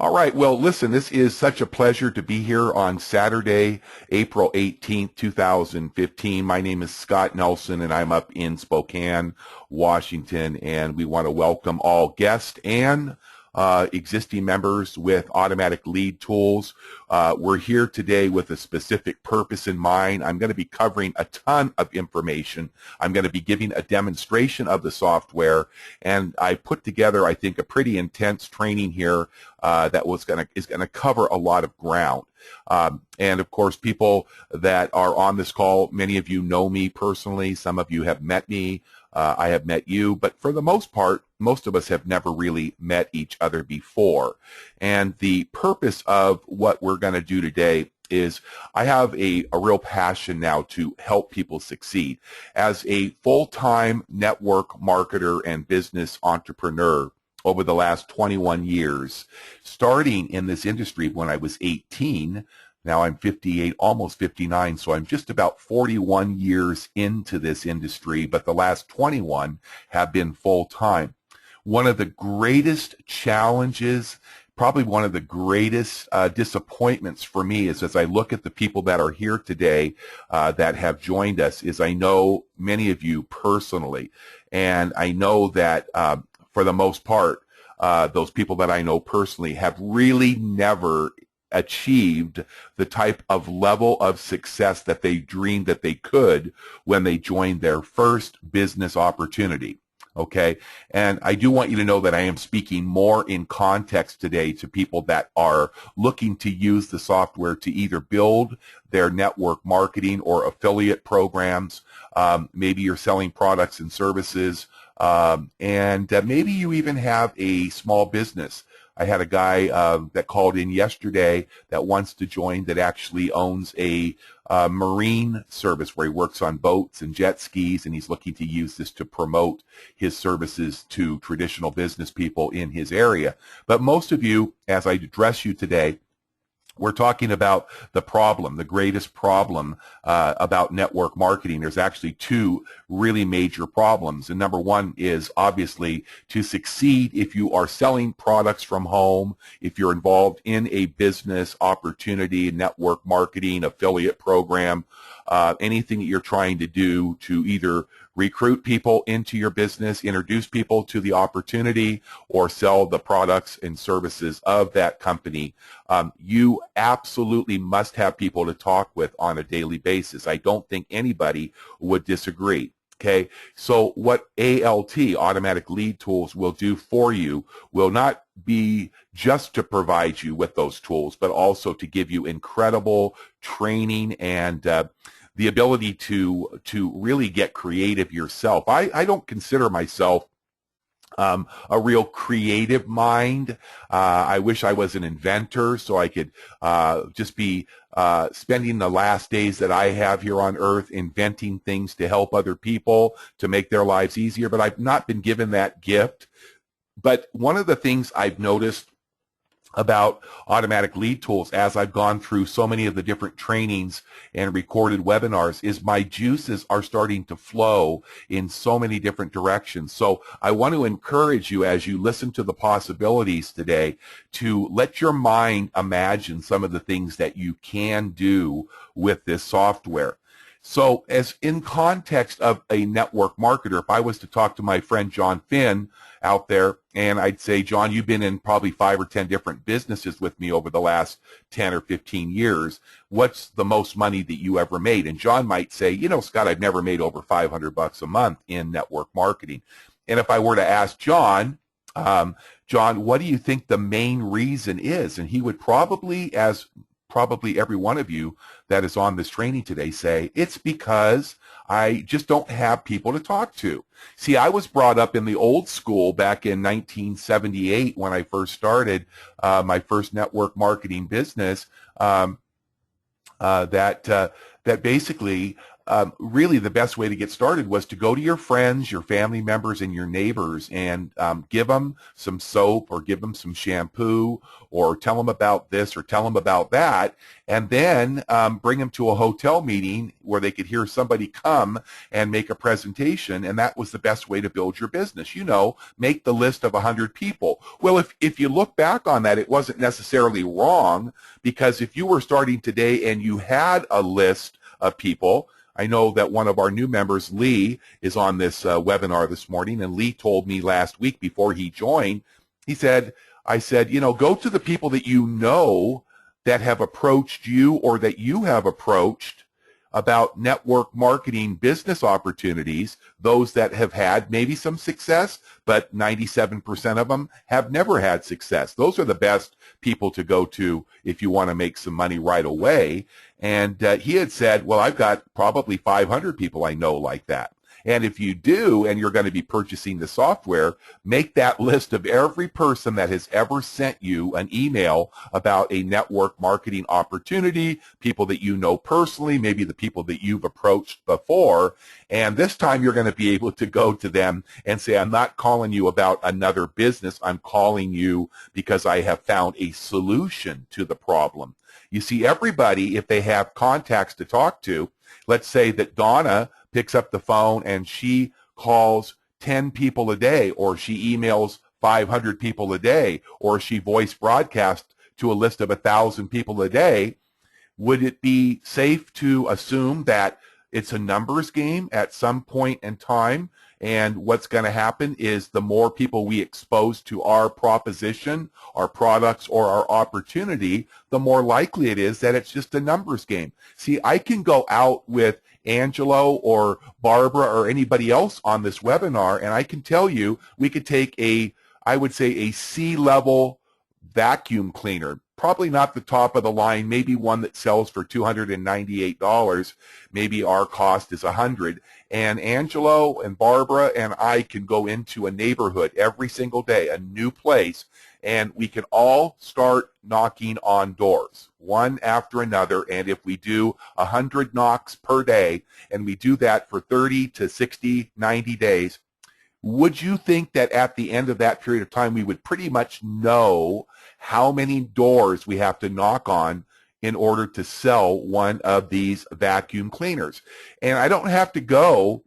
All right. Well, listen, this is such a pleasure to be here on Saturday, April 18th, 2015. My name is Scott Nelson, and I'm up in Spokane, Washington, and we want to welcome all guests and existing members with Automatic Lead Tools. We're here today with a specific purpose in mind. I'm going to be covering a ton of information. I'm going to be giving a demonstration of the software, and I put together, I think, a pretty intense training here that is going to cover a lot of ground. And of course, people that are on this call, many of you know me personally. Some of you have met me. I have met you, but for the most part, most of us have never really met each other before. And the purpose of what we're going to do today is I have a real passion now to help people succeed. As a full-time network marketer and business entrepreneur over the last 21 years, starting in this industry when I was 18, now I'm 58, almost 59, so I'm just about 41 years into this industry, but the last 21 have been full-time. One of the greatest challenges, probably one of the greatest disappointments for me is as I look at the people that are here today that have joined us, is I know many of you personally, and I know that for the most part, those people that I know personally have really never achieved the type of level of success that they dreamed that they could when they joined their first business opportunity. Okay, and I do want you to know that I am speaking more in context today to people that are looking to use the software to either build their network marketing or affiliate programs. Maybe you're selling products and services, and maybe you even have a small business. I had a guy that called in yesterday that wants to join that actually owns a marine service where he works on boats and jet skis, and he's looking to use this to promote his services to traditional business people in his area. But most of you, as I address you today, we're talking about the problem, the greatest problem about network marketing. There's actually two really major problems. And number one is obviously to succeed if you are selling products from home, if you're involved in a business opportunity, network marketing, affiliate program, anything that you're trying to do to either recruit people into your business, introduce people to the opportunity, or sell the products and services of that company. You absolutely must have people to talk with on a daily basis. I don't think anybody would disagree. Okay, so what ALT, Automatic Lead Tools, will do for you will not be just to provide you with those tools, but also to give you incredible training and the ability to really get creative yourself. I don't consider myself a real creative mind. I wish I was an inventor so I could just be spending the last days that I have here on earth inventing things to help other people, to make their lives easier, but I've not been given that gift. But one of the things I've noticed about Automatic Lead Tools as I've gone through so many of the different trainings and recorded webinars is my juices are starting to flow in so many different directions. So I want to encourage you as you listen to the possibilities today to let your mind imagine some of the things that you can do with this software. So as in context of a network marketer, if I was to talk to my friend John Finn out there, and I'd say, John, you've been in probably 5 or 10 different businesses with me over the last 10 or 15 years. What's the most money that you ever made? And John might say, you know, Scott, I've never made over $500 a month in network marketing. And if I were to ask John, John, what do you think the main reason is? And he would probably, as probably every one of you that is on this training today, say, it's because I just don't have people to talk to. See, I was brought up in the old school back in 1978 when I first started my first network marketing business, that basically really the best way to get started was to go to your friends, your family members, and your neighbors and give them some soap or give them some shampoo or tell them about this or tell them about that, and then bring them to a hotel meeting where they could hear somebody come and make a presentation, and that was the best way to build your business. You know, make the list of 100 people. Well, if you look back on that, it wasn't necessarily wrong, because if you were starting today and you had a list of people, I know that one of our new members, Lee, is on this webinar this morning, and Lee told me last week before he joined, I said, you know, go to the people that you know that have approached you or that you have approached about network marketing business opportunities, those that have had maybe some success, but 97% of them have never had success. Those are the best people to go to if you want to make some money right away. And he had said, well, I've got probably 500 people I know like that. And if you do, and you're going to be purchasing the software, make that list of every person that has ever sent you an email about a network marketing opportunity, people that you know personally, maybe the people that you've approached before. And this time you're going to be able to go to them and say, I'm not calling you about another business. I'm calling you because I have found a solution to the problem. You see, everybody, if they have contacts to talk to, let's say that Donna picks up the phone and she calls 10 people a day, or she emails 500 people a day, or she voice broadcasts to a list of 1,000 people a day, would it be safe to assume that it's a numbers game at some point in time? And what's going to happen is the more people we expose to our proposition, our products, or our opportunity, the more likely it is that it's just a numbers game. See, I can go out with Angelo or Barbara or anybody else on this webinar, and I can tell you we could take I would say a C-level vacuum cleaner, probably not the top of the line, maybe one that sells for $298. Maybe our cost is $100. And Angelo and Barbara and I can go into a neighborhood every single day, a new place, and we can all start knocking on doors, one after another. And if we do 100 knocks per day, and we do that for 30 to 60, 90 days, would you think that at the end of that period of time, we would pretty much know how many doors we have to knock on in order to sell one of these vacuum cleaners? And I don't have to go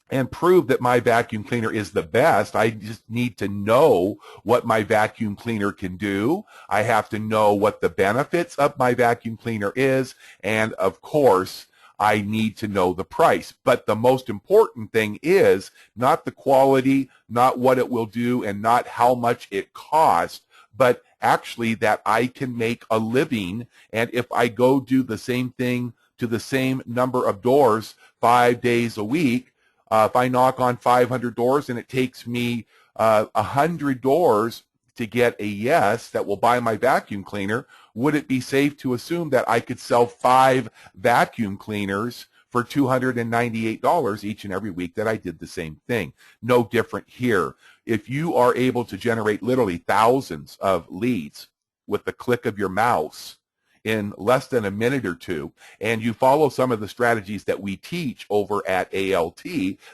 and prove that my vacuum cleaner is the best. I just need to know what my vacuum cleaner can do. I have to know what the benefits of my vacuum cleaner is. And of course, I need to know the price. But the most important thing is not the quality, not what it will do, and not how much it costs, but actually that I can make a living. And if I go do the same thing to the same number of doors 5 days a week, if I knock on 500 doors and it takes me 100 doors to get a yes that will buy my vacuum cleaner, would it be safe to assume that I could sell 5 vacuum cleaners for $298 each and every week that I did the same thing? No different here. If you are able to generate literally thousands of leads with the click of your mouse in less than a minute or two, and you follow some of the strategies that we teach over at ALT,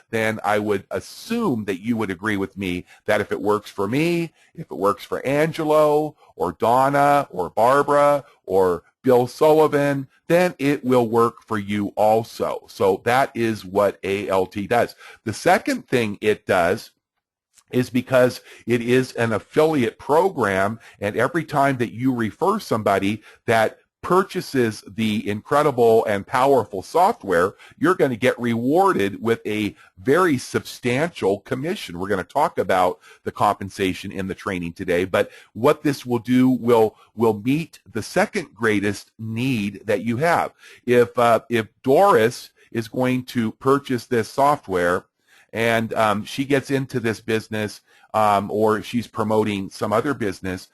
then I would assume that you would agree with me that if it works for me, if it works for Angelo or Donna or Barbara or Bill Sullivan, then it will work for you also. So that is what ALT does. The second thing it does is because it is an affiliate program, and every time that you refer somebody that purchases the incredible and powerful software, you're going to get rewarded with a very substantial commission. We're going to talk about the compensation in the training today, but what this will do will meet the second greatest need that you have. If Doris is going to purchase this software and she gets into this business, or she's promoting some other business,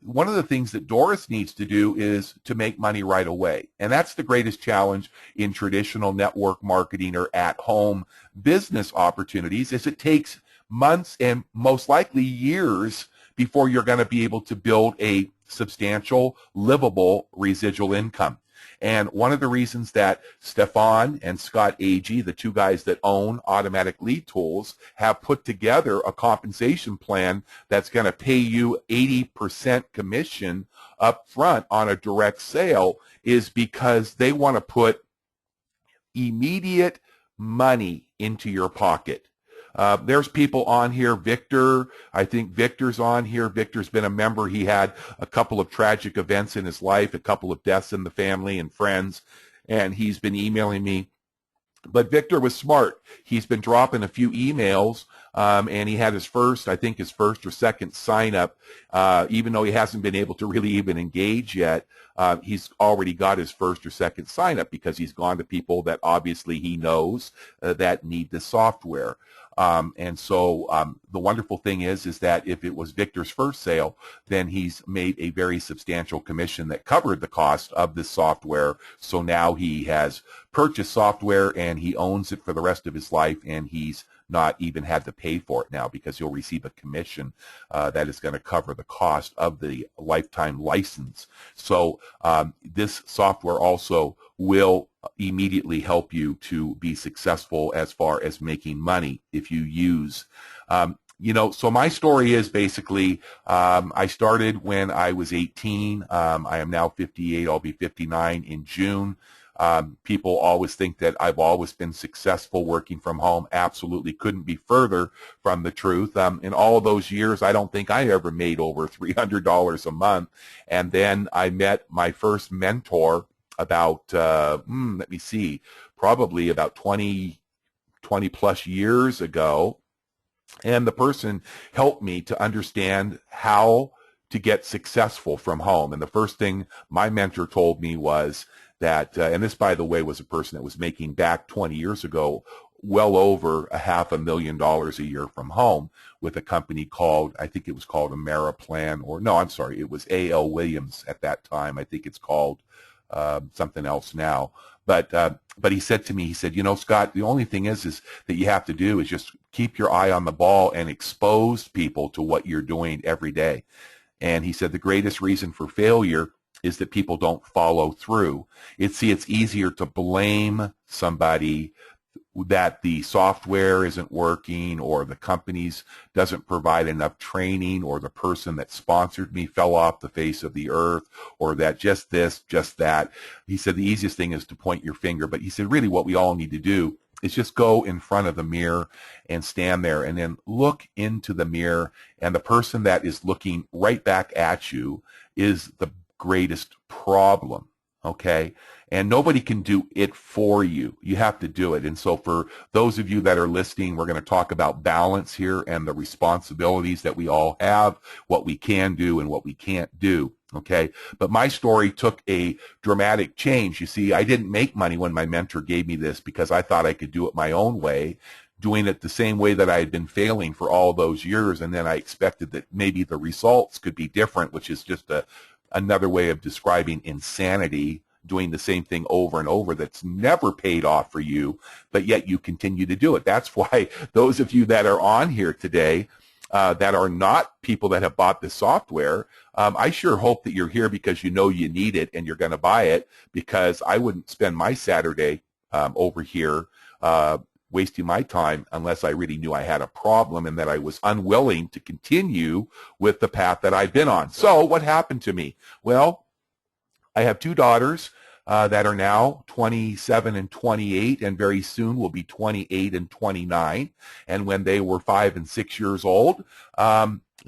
one of the things that Doris needs to do is to make money right away. And that's the greatest challenge in traditional network marketing or at-home business opportunities, is it takes months and most likely years before you're going to be able to build a substantial, livable residual income. And one of the reasons that Stefan and Scott Agee, the two guys that own Automatic Lead Tools, have put together a compensation plan that's going to pay you 80% commission up front on a direct sale is because they want to put immediate money into your pocket. There's people on here. Victor, I think Victor's on here. Victor's been a member. He had a couple of tragic events in his life, a couple of deaths in the family and friends, and he's been emailing me. But Victor was smart. He's been dropping a few emails, and he had his first or second sign up, even though he hasn't been able to really even engage yet. He's already got his first or second sign up because he's gone to people that obviously he knows that need the software. And so the wonderful thing is that if it was Victor's first sale, then he's made a very substantial commission that covered the cost of this software. So now he has purchased software and he owns it for the rest of his life, and he's not even had to pay for it now because he'll receive a commission that is going to cover the cost of the lifetime license. So this software also will immediately help you to be successful as far as making money if you use. So my story is basically I started when I was 18. I am now 58. I'll be 59 in June. People always think that I've always been successful working from home. Absolutely couldn't be further from the truth. In all of those years, I don't think I ever made over $300 a month. And then I met my first mentor about, probably about 20 plus years ago. And the person helped me to understand how to get successful from home. And the first thing my mentor told me was that, and this, by the way, was a person that was making back 20 years ago well over $500,000 a year from home with a company called, I think it was called Ameriplan, or no, I'm sorry, it was A.L. Williams at that time. I think it's called something else now. But he said to me, he said, Scott, the only thing is that you have to do is just keep your eye on the ball and expose people to what you're doing every day. And he said the greatest reason for failure is that people don't follow through. It's easier to blame somebody that the software isn't working, or the companies doesn't provide enough training, or the person that sponsored me fell off the face of the earth, or that just this, just that. He said the easiest thing is to point your finger, but he said really what we all need to do is just go in front of the mirror and stand there and then look into the mirror, and the person that is looking right back at you is the greatest problem, okay? And nobody can do it for you. You have to do it. And so for those of you that are listening, we're going to talk about balance here and the responsibilities that we all have, what we can do and what we can't do, okay? But my story took a dramatic change. You see, I didn't make money when my mentor gave me this because I thought I could do it my own way, doing it the same way that I had been failing for all those years. And then I expected that maybe the results could be different, which is just another way of describing insanity, doing the same thing over and over that's never paid off for you, but yet you continue to do it. That's why those of you that are on here today that are not people that have bought this software, I sure hope that you're here because you know you need it and you're going to buy it, because I wouldn't spend my Saturday over here wasting my time unless I really knew I had a problem and that I was unwilling to continue with the path that I've been on. So what happened to me? Well, I have two daughters that are now 27 and 28, and very soon will be 28 and 29. And when they were 5 and 6 years old,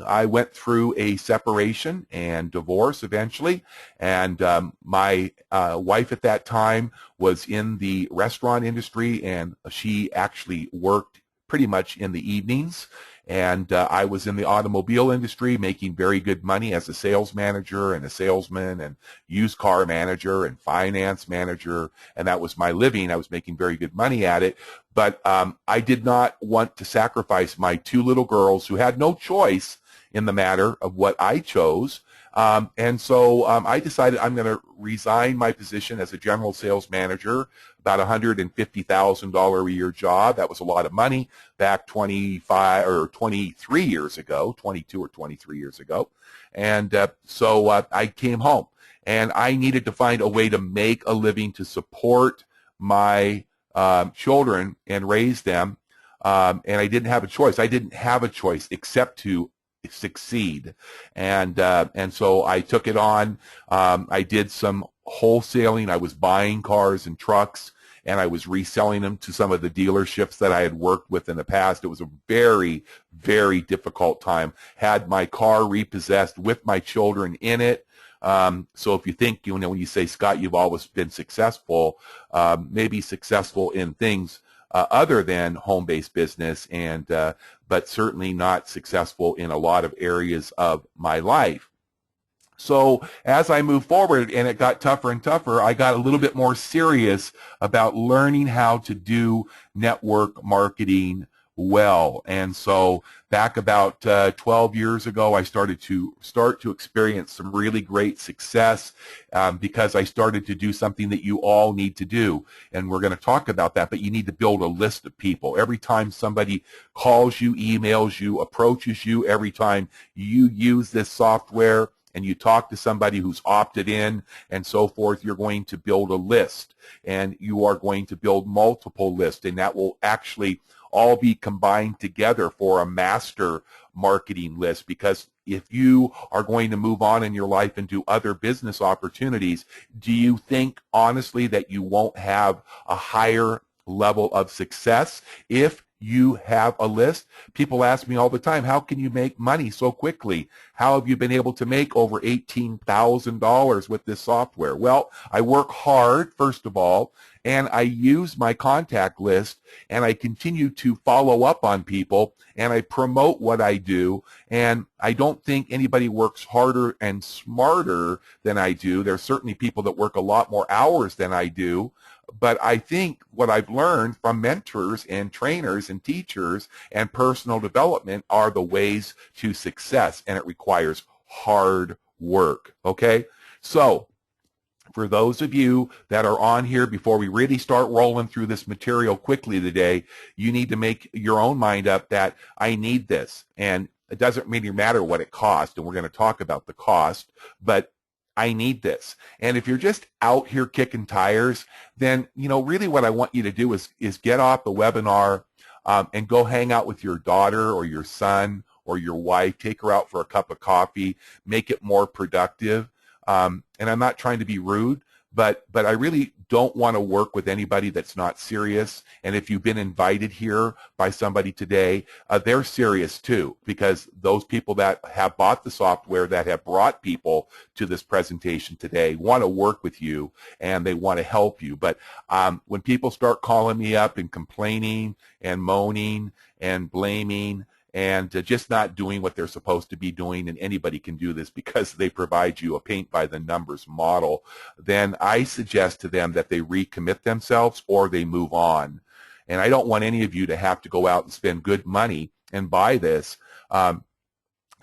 I went through a separation and divorce eventually, and my wife at that time was in the restaurant industry, and she actually worked pretty much in the evenings, and I was in the automobile industry making very good money as a sales manager and a salesman and used car manager and finance manager, and that was my living. I was making very good money at it, but I did not want to sacrifice my two little girls who had no choice in the matter of what I chose. And so I decided I'm going to resign my position as a general sales manager, about $150,000 a year job. That was a lot of money back 25 or 23 years ago, 22 or 23 years ago. And so I came home. and I needed to find a way to make a living to support my children and raise them. And I didn't have a choice. I didn't have a choice except to succeed. And so I took it on. I did some wholesaling. I was buying cars and trucks, and I was reselling them to some of the dealerships that I had worked with in the past. It was a very, very difficult time. Had my car repossessed with my children in it. So if you think, when you say, Scott, you've always been successful, maybe successful in things other than home-based business, and but certainly not successful in a lot of areas of my life. So as I moved forward and it got tougher and tougher, I got a little bit more serious about learning how to do network marketing well. And so back about 12 years ago, I started to experience some really great success because I started to do something that you all need to do. And we're going to talk about that, but you need to build a list of people. Every time somebody calls you, emails you, approaches you, every time you use this software and you talk to somebody who's opted in and so forth, you're going to build a list, and you are going to build multiple lists, and that will actually all be combined together for a master marketing list. Because if you are going to move on in your life and do other business opportunities, do you think honestly that you won't have a higher level of success if you have a list? People ask me all the time, how can you make money so quickly? How have you been able to make over $18,000 with this software? Well, I work hard, first of all, and I use my contact list, and I continue to follow up on people, and I promote what I do, and I don't think anybody works harder and smarter than I do. There's certainly people that work a lot more hours than I do, but I think what I've learned from mentors and trainers and teachers and personal development are the ways to success, and it requires hard work, okay? So for those of you that are on here, before we really start rolling through this material quickly today, you need to make your own mind up that I need this, and it doesn't really matter what it costs, and we're going to talk about the cost, but I need this. And if you're just out here kicking tires, then, really what I want you to do is get off the webinar and go hang out with your daughter or your son or your wife. Take her out for a cup of coffee. Make it more productive. And I'm not trying to be rude, but I really don't want to work with anybody that's not serious. And if you've been invited here by somebody today, they're serious too, because those people that have bought the software, that have brought people to this presentation today, want to work with you and they want to help you. But when people start calling me up and complaining and moaning and blaming and just not doing what they're supposed to be doing, and anybody can do this because they provide you a paint-by-the-numbers model, then I suggest to them that they recommit themselves or they move on. And I don't want any of you to have to go out and spend good money and buy this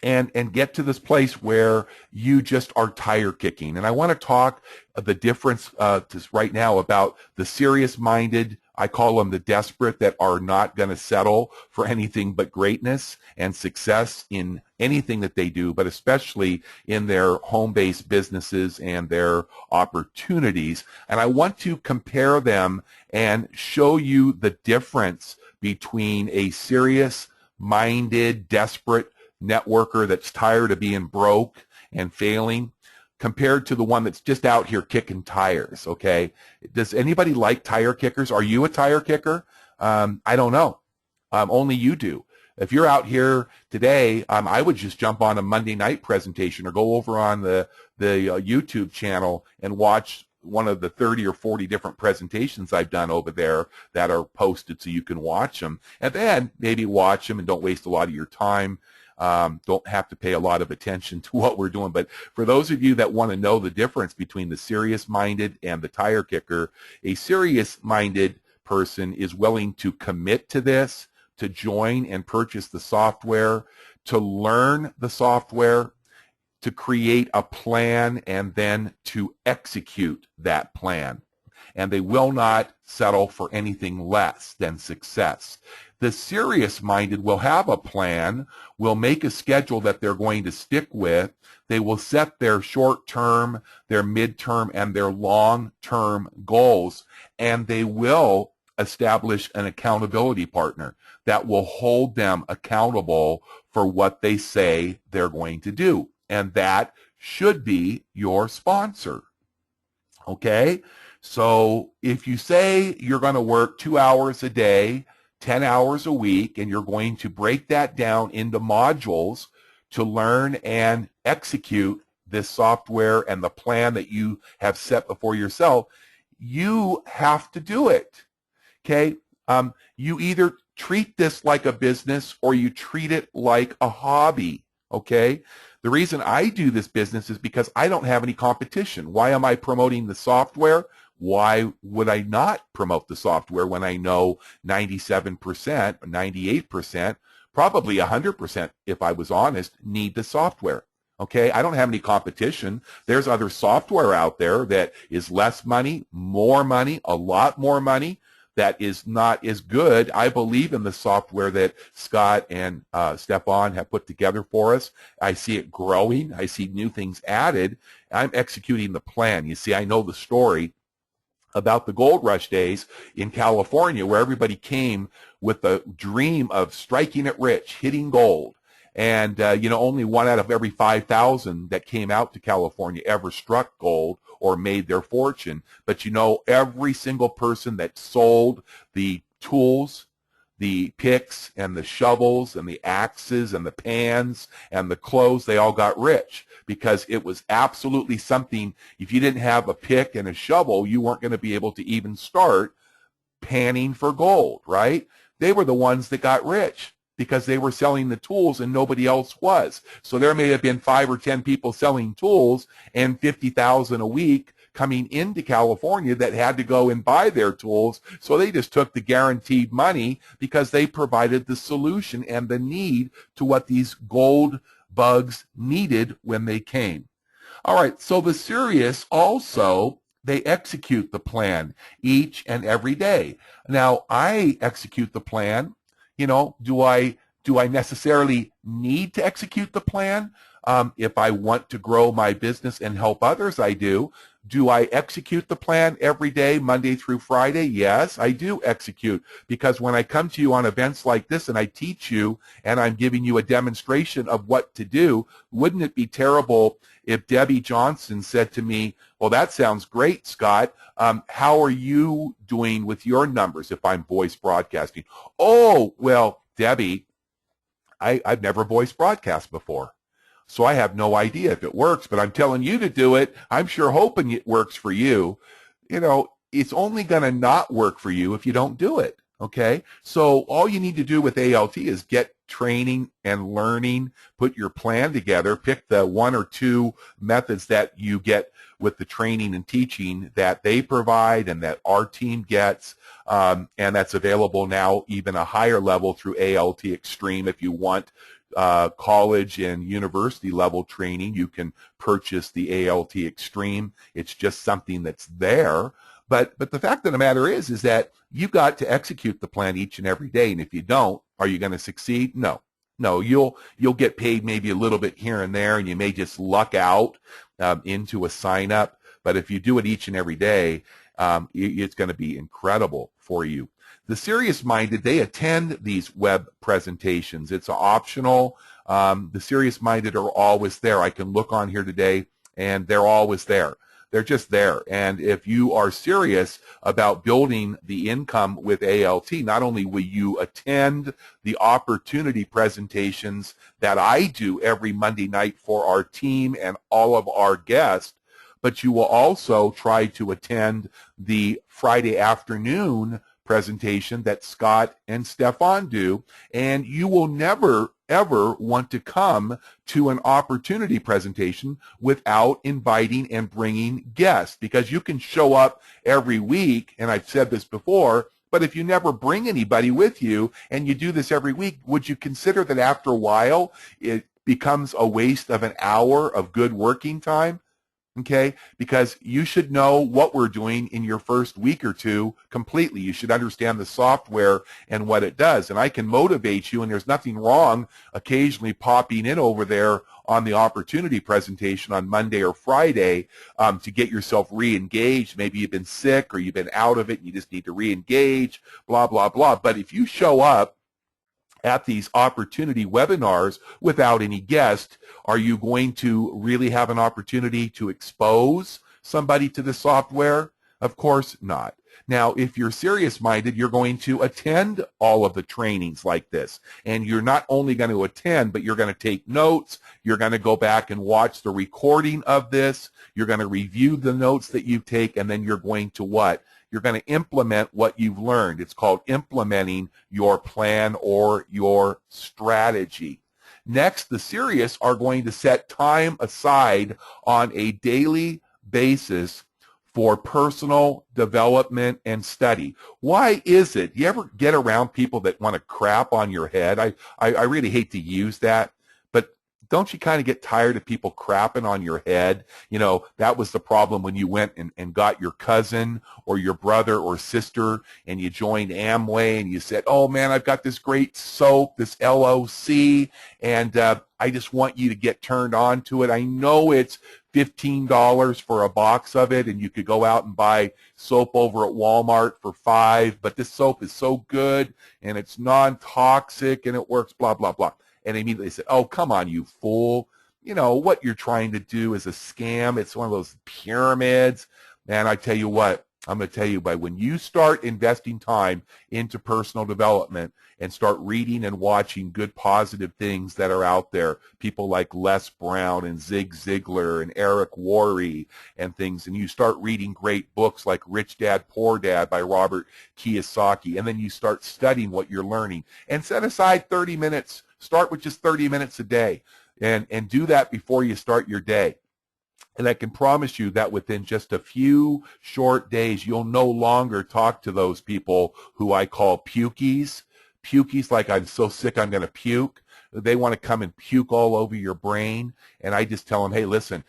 and get to this place where you just are tire kicking. And I want to talk the difference just right now about the serious-minded, I call them the desperate, that are not going to settle for anything but greatness and success in anything that they do, but especially in their home-based businesses and their opportunities. And I want to compare them and show you the difference between a serious-minded, desperate networker that's tired of being broke and failing compared to the one that's just out here kicking tires, okay? Does anybody like tire kickers? Are you a tire kicker? I don't know. Only you do. If you're out here today, I would just jump on a Monday night presentation or go over on the YouTube channel and watch one of the 30 or 40 different presentations I've done over there that are posted so you can watch them. And then maybe watch them and don't waste a lot of your time. Don't have to pay a lot of attention to what we're doing. But for those of you that want to know the difference between the serious-minded and the tire kicker, a serious-minded person is willing to commit to this, to join and purchase the software, to learn the software, to create a plan, and then to execute that plan. and they will not settle for anything less than success. The serious-minded will have a plan, will make a schedule that they're going to stick with. They will set their short-term, their mid-term, and their long-term goals, and they will establish an accountability partner that will hold them accountable for what they say they're going to do. And that should be your sponsor. Okay? So if you say you're going to work 2 hours a day, 10 hours a week, and you're going to break that down into modules to learn and execute this software and the plan that you have set before yourself, you have to do it. Okay? You either treat this like a business or you treat it like a hobby. Okay? The reason I do this business is because I don't have any competition. Why am I promoting the software? Why would I not promote the software when I know 97%, 98%, probably 100%, if I was honest, need the software? Okay, I don't have any competition. There's other software out there that is less money, more money, a lot more money, that is not as good. I believe in the software that Scott and Stefan have put together for us. I see it growing. I see new things added. I'm executing the plan. You see, I know the story about the gold rush days in California, where everybody came with the dream of striking it rich, hitting gold. And, only 1 out of every 5,000 that came out to California ever struck gold or made their fortune. But, every single person that sold the tools, the picks and the shovels and the axes and the pans and the clothes, they all got rich because it was absolutely something. If you didn't have a pick and a shovel, you weren't going to be able to even start panning for gold, right? They were the ones that got rich because they were selling the tools and nobody else was. So there may have been 5 or 10 people selling tools and 50,000 a week coming into California that had to go and buy their tools. So they just took the guaranteed money because they provided the solution and the need to what these gold bugs needed when they came. All right, so the serious also, they execute the plan each and every day. Now, I execute the plan. Do I necessarily need to execute the plan? If I want to grow my business and help others, I do. Do I execute the plan every day, Monday through Friday? Yes, I do execute, because when I come to you on events like this and I teach you and I'm giving you a demonstration of what to do, wouldn't it be terrible if Debbie Johnson said to me, well, that sounds great, Scott. How are you doing with your numbers if I'm voice broadcasting? Oh, well, Debbie, I've never voice broadcast before, so I have no idea if it works, but I'm telling you to do it. I'm sure hoping it works for you. It's only going to not work for you if you don't do it, okay? So all you need to do with ALT is get training and learning, put your plan together, pick the 1 or 2 methods that you get with the training and teaching that they provide and that our team gets, and that's available now even a higher level through ALT Extreme. If you want college and university level training, you can purchase the ALT Extreme. It's just something that's there. But the fact of the matter is that you've got to execute the plan each and every day. And if you don't, are you going to succeed? No. You'll get paid maybe a little bit here and there, and you may just luck out into a sign up. But if you do it each and every day, it's going to be incredible for you. The serious-minded, they attend these web presentations. It's optional. The serious-minded are always there. I can look on here today, and they're always there. They're just there. And if you are serious about building the income with ALT, not only will you attend the opportunity presentations that I do every Monday night for our team and all of our guests, but you will also try to attend the Friday afternoon presentation that Scott and Stefan do, and you will never ever want to come to an opportunity presentation without inviting and bringing guests, because you can show up every week, and I've said this before, but if you never bring anybody with you and you do this every week, would you consider that after a while it becomes a waste of an hour of good working time? Okay, because you should know what we're doing in your first week or two completely. You should understand the software and what it does. And I can motivate you, and there's nothing wrong occasionally popping in over there on the opportunity presentation on Monday or Friday to get yourself re-engaged. Maybe you've been sick or you've been out of it and you just need to re-engage, blah, blah, blah. But if you show up at these opportunity webinars without any guest, are you going to really have an opportunity to expose somebody to the software? Of course not. Now, if you're serious-minded, you're going to attend all of the trainings like this. And you're not only going to attend, but you're going to take notes. You're going to go back and watch the recording of this. You're going to review the notes that you take, and then you're going to what? You're going to implement what you've learned. It's called implementing your plan or your strategy. Next, the serious are going to set time aside on a daily basis for personal development and study. Why is it? You ever get around people that want to crap on your head? I really hate to use that, but don't you kind of get tired of people crapping on your head? You know, that was the problem when you went and got your cousin or your brother or sister and you joined Amway and you said, oh man, I've got this great soap, this LOC, and I just want you to get turned on to it. I know it's $15 for a box of it, and you could go out and buy soap over at Walmart for $5, but this soap is so good and it's non-toxic and it works, blah, blah, blah. And immediately said, oh, come on, you fool. You know, what you're trying to do is a scam. It's one of those pyramids. Man, I tell you what, I'm going to tell you, but when you start investing time into personal development and start reading and watching good positive things that are out there, people like Les Brown and Zig Ziglar and Eric Worre and things, and you start reading great books like Rich Dad, Poor Dad by Robert Kiyosaki, and then you start studying what you're learning and set aside 30 minutes. Start with just 30 minutes a day and do that before you start your day. And I can promise you that within just a few short days, you'll no longer talk to those people who I call pukies. Pukies like I'm so sick I'm going to puke. They want to come and puke all over your brain. And I just tell them, hey, listen,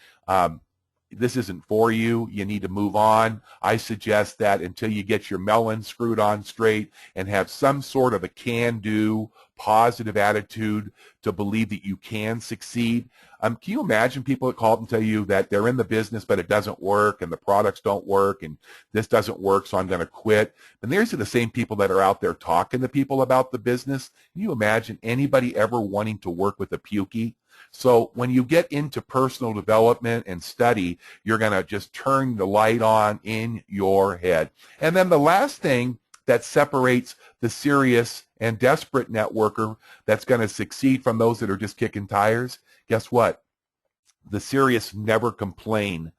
this isn't for you. You need to move on. I suggest that until you get your melon screwed on straight and have some sort of a can-do, positive attitude to believe that you can succeed. Can you imagine people that call up and tell you that they're in the business, but it doesn't work, and the products don't work, and this doesn't work, so I'm going to quit? And these are the same people that are out there talking to people about the business. Can you imagine anybody ever wanting to work with a pukey? So when you get into personal development and study, you're going to just turn the light on in your head. And then the last thing that separates the serious and desperate networker that's going to succeed from those that are just kicking tires, guess what? The serious never complain.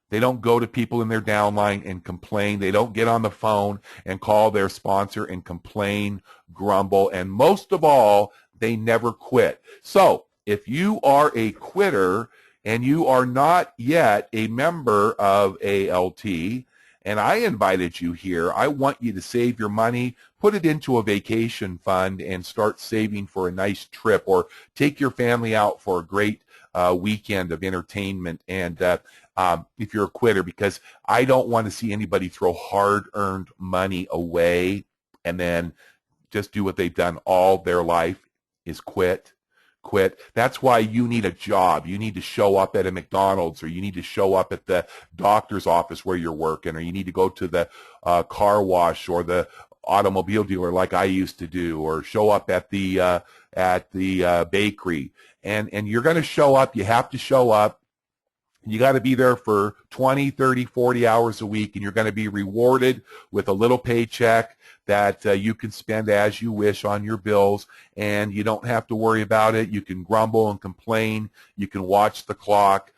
They don't go to people in their downline and complain. They don't get on the phone and call their sponsor and complain, grumble, and most of all, they never quit. So if you are a quitter and you are not yet a member of ALT, and I invited you here, I want you to save your money, put it into a vacation fund, and start saving for a nice trip, or take your family out for a great weekend of entertainment. And if you're a quitter, because I don't want to see anybody throw hard-earned money away and then just do what they've done all their life, is quit. That's why you need a job. You need to show up at a McDonald's, or you need to show up at the doctor's office where you're working, or you need to go to the car wash or the automobile dealer like I used to do, or show up at the bakery. And you're going to show up. You have to show up. You got to be there for 20, 30, 40 hours a week, and you're going to be rewarded with a little paycheck that you can spend as you wish on your bills, and you don't have to worry about it. You can grumble and complain. You can watch the clock.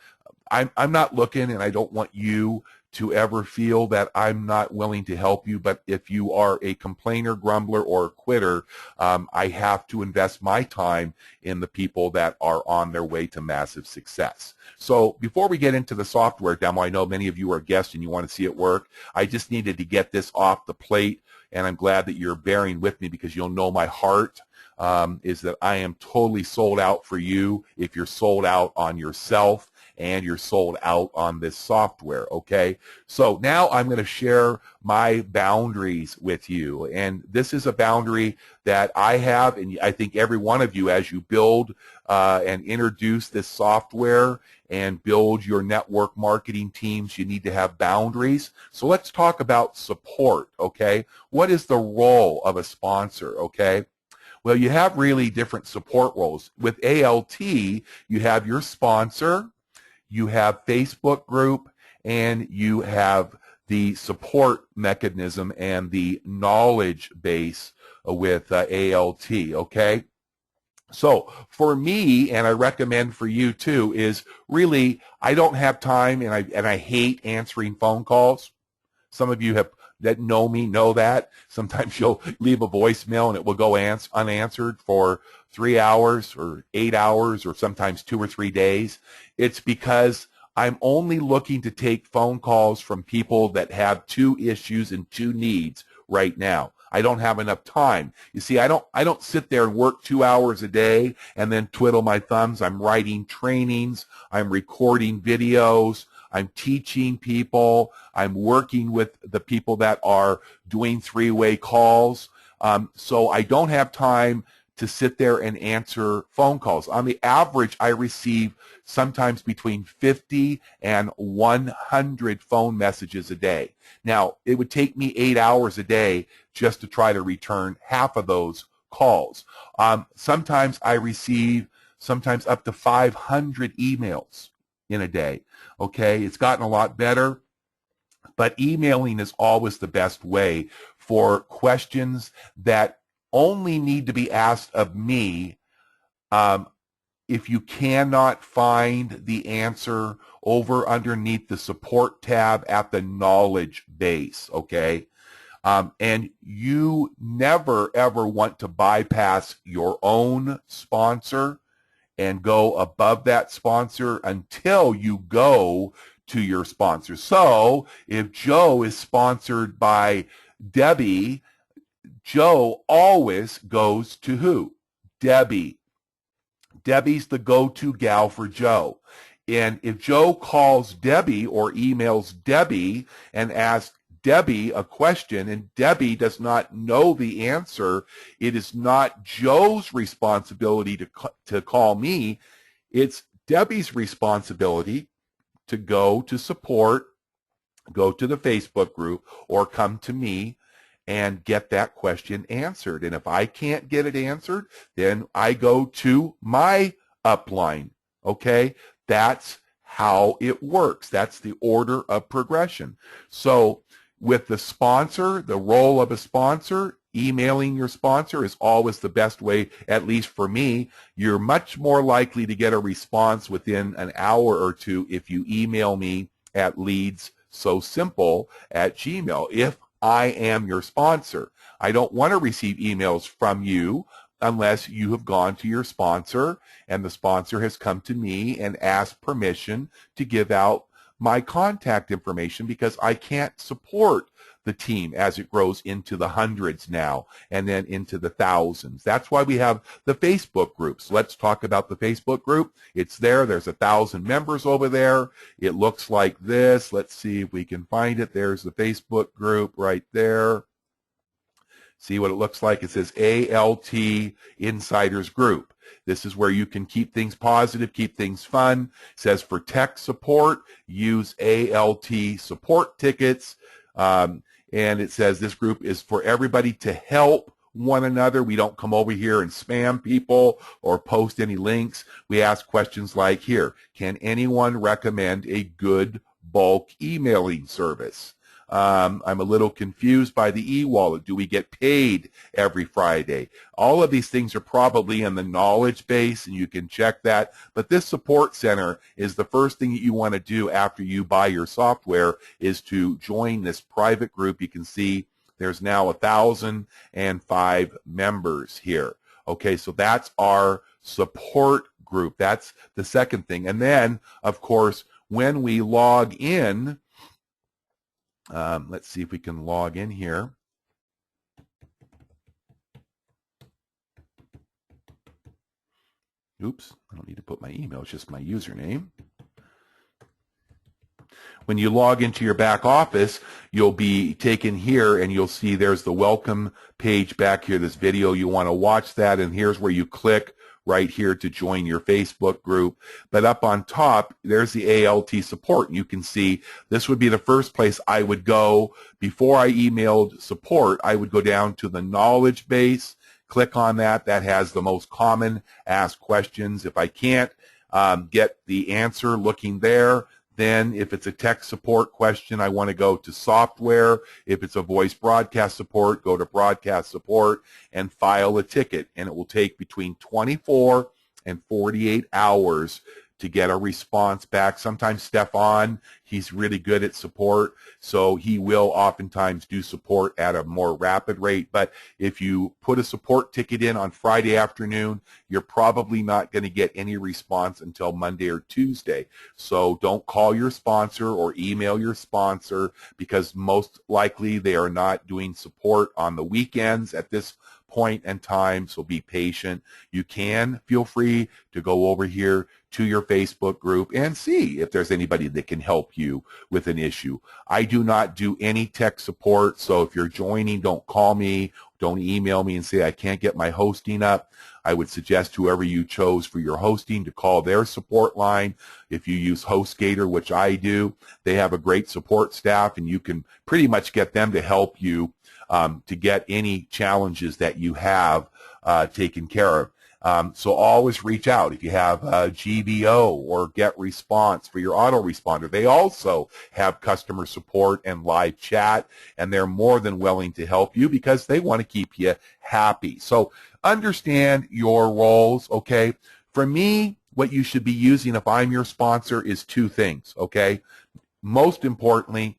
I'm not looking, and I don't want you to ever feel that I'm not willing to help you, but if you are a complainer, grumbler, or a quitter, I have to invest my time in the people that are on their way to massive success. So before we get into the software demo, I know many of you are guests and you want to see it work. I just needed to get this off the plate. and I'm glad that you're bearing with me, because you'll know my heart is that I am totally sold out for you if you're sold out on yourself and you're sold out on this software, okay? So now I'm going to share my boundaries with you, and this is a boundary that I have, and I think every one of you, as you build and introduce this software and build your network marketing teams, you need to have boundaries. So let's talk about support, okay? What is the role of a sponsor, okay? Well, you have really different support roles. With ALT, you have your sponsor, you have Facebook group, and you have the support mechanism and the knowledge base with ALT, okay? So for me, and I recommend for you too, is really, I don't have time, and I hate answering phone calls. Some of you that know me know that. Sometimes you'll leave a voicemail and it will go unanswered for 3 hours or 8 hours or sometimes 2 or 3 days. It's because I'm only looking to take phone calls from people that have 2 issues and 2 needs right now. I don't have enough time. You see, I don't sit there and work 2 hours a day and then twiddle my thumbs. I'm writing trainings, I'm recording videos, I'm teaching people, I'm working with the people that are doing 3-way calls. So I don't have time to sit there and answer phone calls. On the average, I receive sometimes between 50 and 100 phone messages a day. Now, it would take me 8 hours a day just to try to return half of those calls. Sometimes I receive up to 500 emails in a day. Okay, it's gotten a lot better, but emailing is always the best way for questions that only need to be asked of me. If you cannot find the answer over underneath the support tab at the knowledge base, okay? And you never ever want to bypass your own sponsor and go above that sponsor until you go to your sponsor. So if Joe is sponsored by Debbie, Joe always goes to who? Debbie. Debbie's the go-to gal for Joe. And if Joe calls Debbie or emails Debbie and asks Debbie a question and Debbie does not know the answer, it is not Joe's responsibility to call me. It's Debbie's responsibility to go to support, go to the Facebook group, or come to me and get that question answered. And if I can't get it answered, then I go to my upline, okay? That's how it works. That's the order of progression. So with the sponsor, the role of a sponsor, emailing your sponsor is always the best way, at least for me. You're much more likely to get a response within an hour or two if you email me at leadssosimple@gmail.com. If I am your sponsor, I don't want to receive emails from you unless you have gone to your sponsor and the sponsor has come to me and asked permission to give out my contact information, because I can't support the team as it grows into the hundreds now and then into the thousands. That's why we have the Facebook groups. Let's talk about the Facebook group. It's there. There's 1,000 members over there. It looks like this. Let's see if we can find it. There's the Facebook group right there. See what it looks like? It says ALT Insiders Group. This is where you can keep things positive, keep things fun. It says for tech support, use ALT support tickets. And it says this group is for everybody to help one another. We don't come over here and spam people or post any links. We ask questions like, here, can anyone recommend a good bulk emailing service? I'm a little confused by the e-wallet. Do we get paid every Friday? All of these things are probably in the knowledge base, and you can check that. But this support center is the first thing that you want to do after you buy your software, is to join this private group. You can see there's now 1,005 members here. Okay, so that's our support group. That's the second thing. And then, of course, when we log in, let's see if we can log in here. Oops, I don't need to put my email, it's just my username. When you log into your back office, you'll be taken here and you'll see there's the welcome page back here, this video. You want to watch that, and here's where you click right here to join your Facebook group. But up on top, there's the ALT support. You can see this would be the first place I would go. Before I emailed support, I would go down to the knowledge base, click on that. That has the most common asked questions. If I can't get the answer looking there, then if it's a tech support question, I want to go to software. If it's a voice broadcast support, go to broadcast support and file a ticket. And it will take between 24 and 48 hours to get a response back. Sometimes Stefan, he's really good at support, so he will oftentimes do support at a more rapid rate. But if you put a support ticket in on Friday afternoon, you're probably not going to get any response until Monday or Tuesday. So don't call your sponsor or email your sponsor, because most likely they are not doing support on the weekends at this point in time, so be patient. You can feel free to go over here to your Facebook group and see if there's anybody that can help you with an issue. I do not do any tech support, so if you're joining, don't call me, don't email me and say I can't get my hosting up. I would suggest whoever you chose for your hosting to call their support line. If you use HostGator, which I do, they have a great support staff, and you can pretty much get them to help you to get any challenges that you have taken care of. So always reach out. If you have GBO or GetResponse for your autoresponder, they also have customer support and live chat, and they're more than willing to help you because they want to keep you happy. So understand your roles, okay? For me, what you should be using if I'm your sponsor is two things, okay? Most importantly,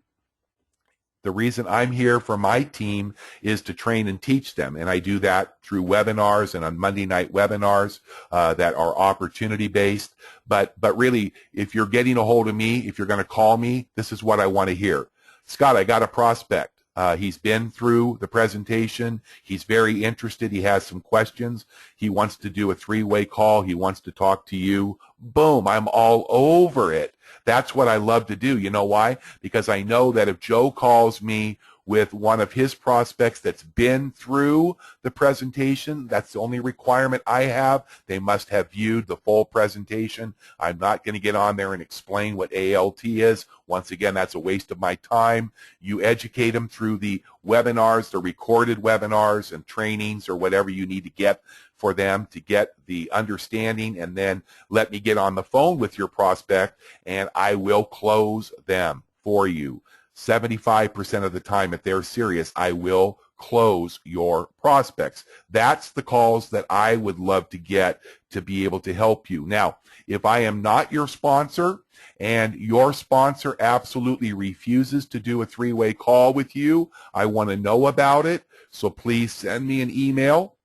the reason I'm here for my team is to train and teach them, and I do that through webinars and on Monday night webinars that are opportunity-based. But really, if you're getting a hold of me, if you're going to call me, this is what I want to hear. Scott, I got a prospect. He's been through the presentation. He's very interested. He has some questions. He wants to do a three-way call. He wants to talk to you. Boom, I'm all over it. That's what I love to do. You know why? Because I know that if Joe calls me with one of his prospects that's been through the presentation, that's the only requirement I have. They must have viewed the full presentation. I'm not going to get on there and explain what ALT is. Once again, that's a waste of my time. You educate them through the webinars, the recorded webinars and trainings or whatever you need to get for them to get the understanding, and then let me get on the phone with your prospect and I will close them for you. 75% of the time, if they're serious, I will close your prospects. That's the calls that I would love to get to be able to help you. Now, if I am not your sponsor and your sponsor absolutely refuses to do a three-way call with you, I want to know about it. So please send me an email.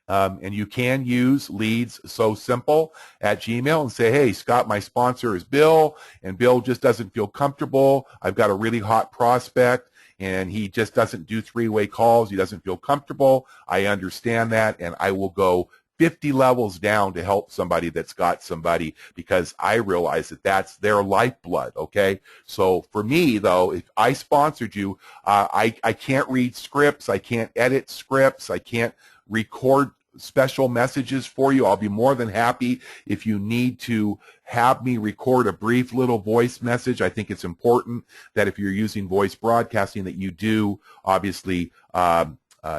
And you can use leads so simple at Gmail and say, hey, Scott, my sponsor is Bill, and Bill just doesn't feel comfortable. I've got a really hot prospect, and he just doesn't do three-way calls. He doesn't feel comfortable. I understand that, and I will go 50 levels down to help somebody that's got somebody, because I realize that that's their lifeblood, okay? So for me, though, if I sponsored you, I can't read scripts. I can't edit scripts. I can't record special messages for you. I'll be more than happy if you need to have me record a brief little voice message. I think it's important that if you're using voice broadcasting that you do obviously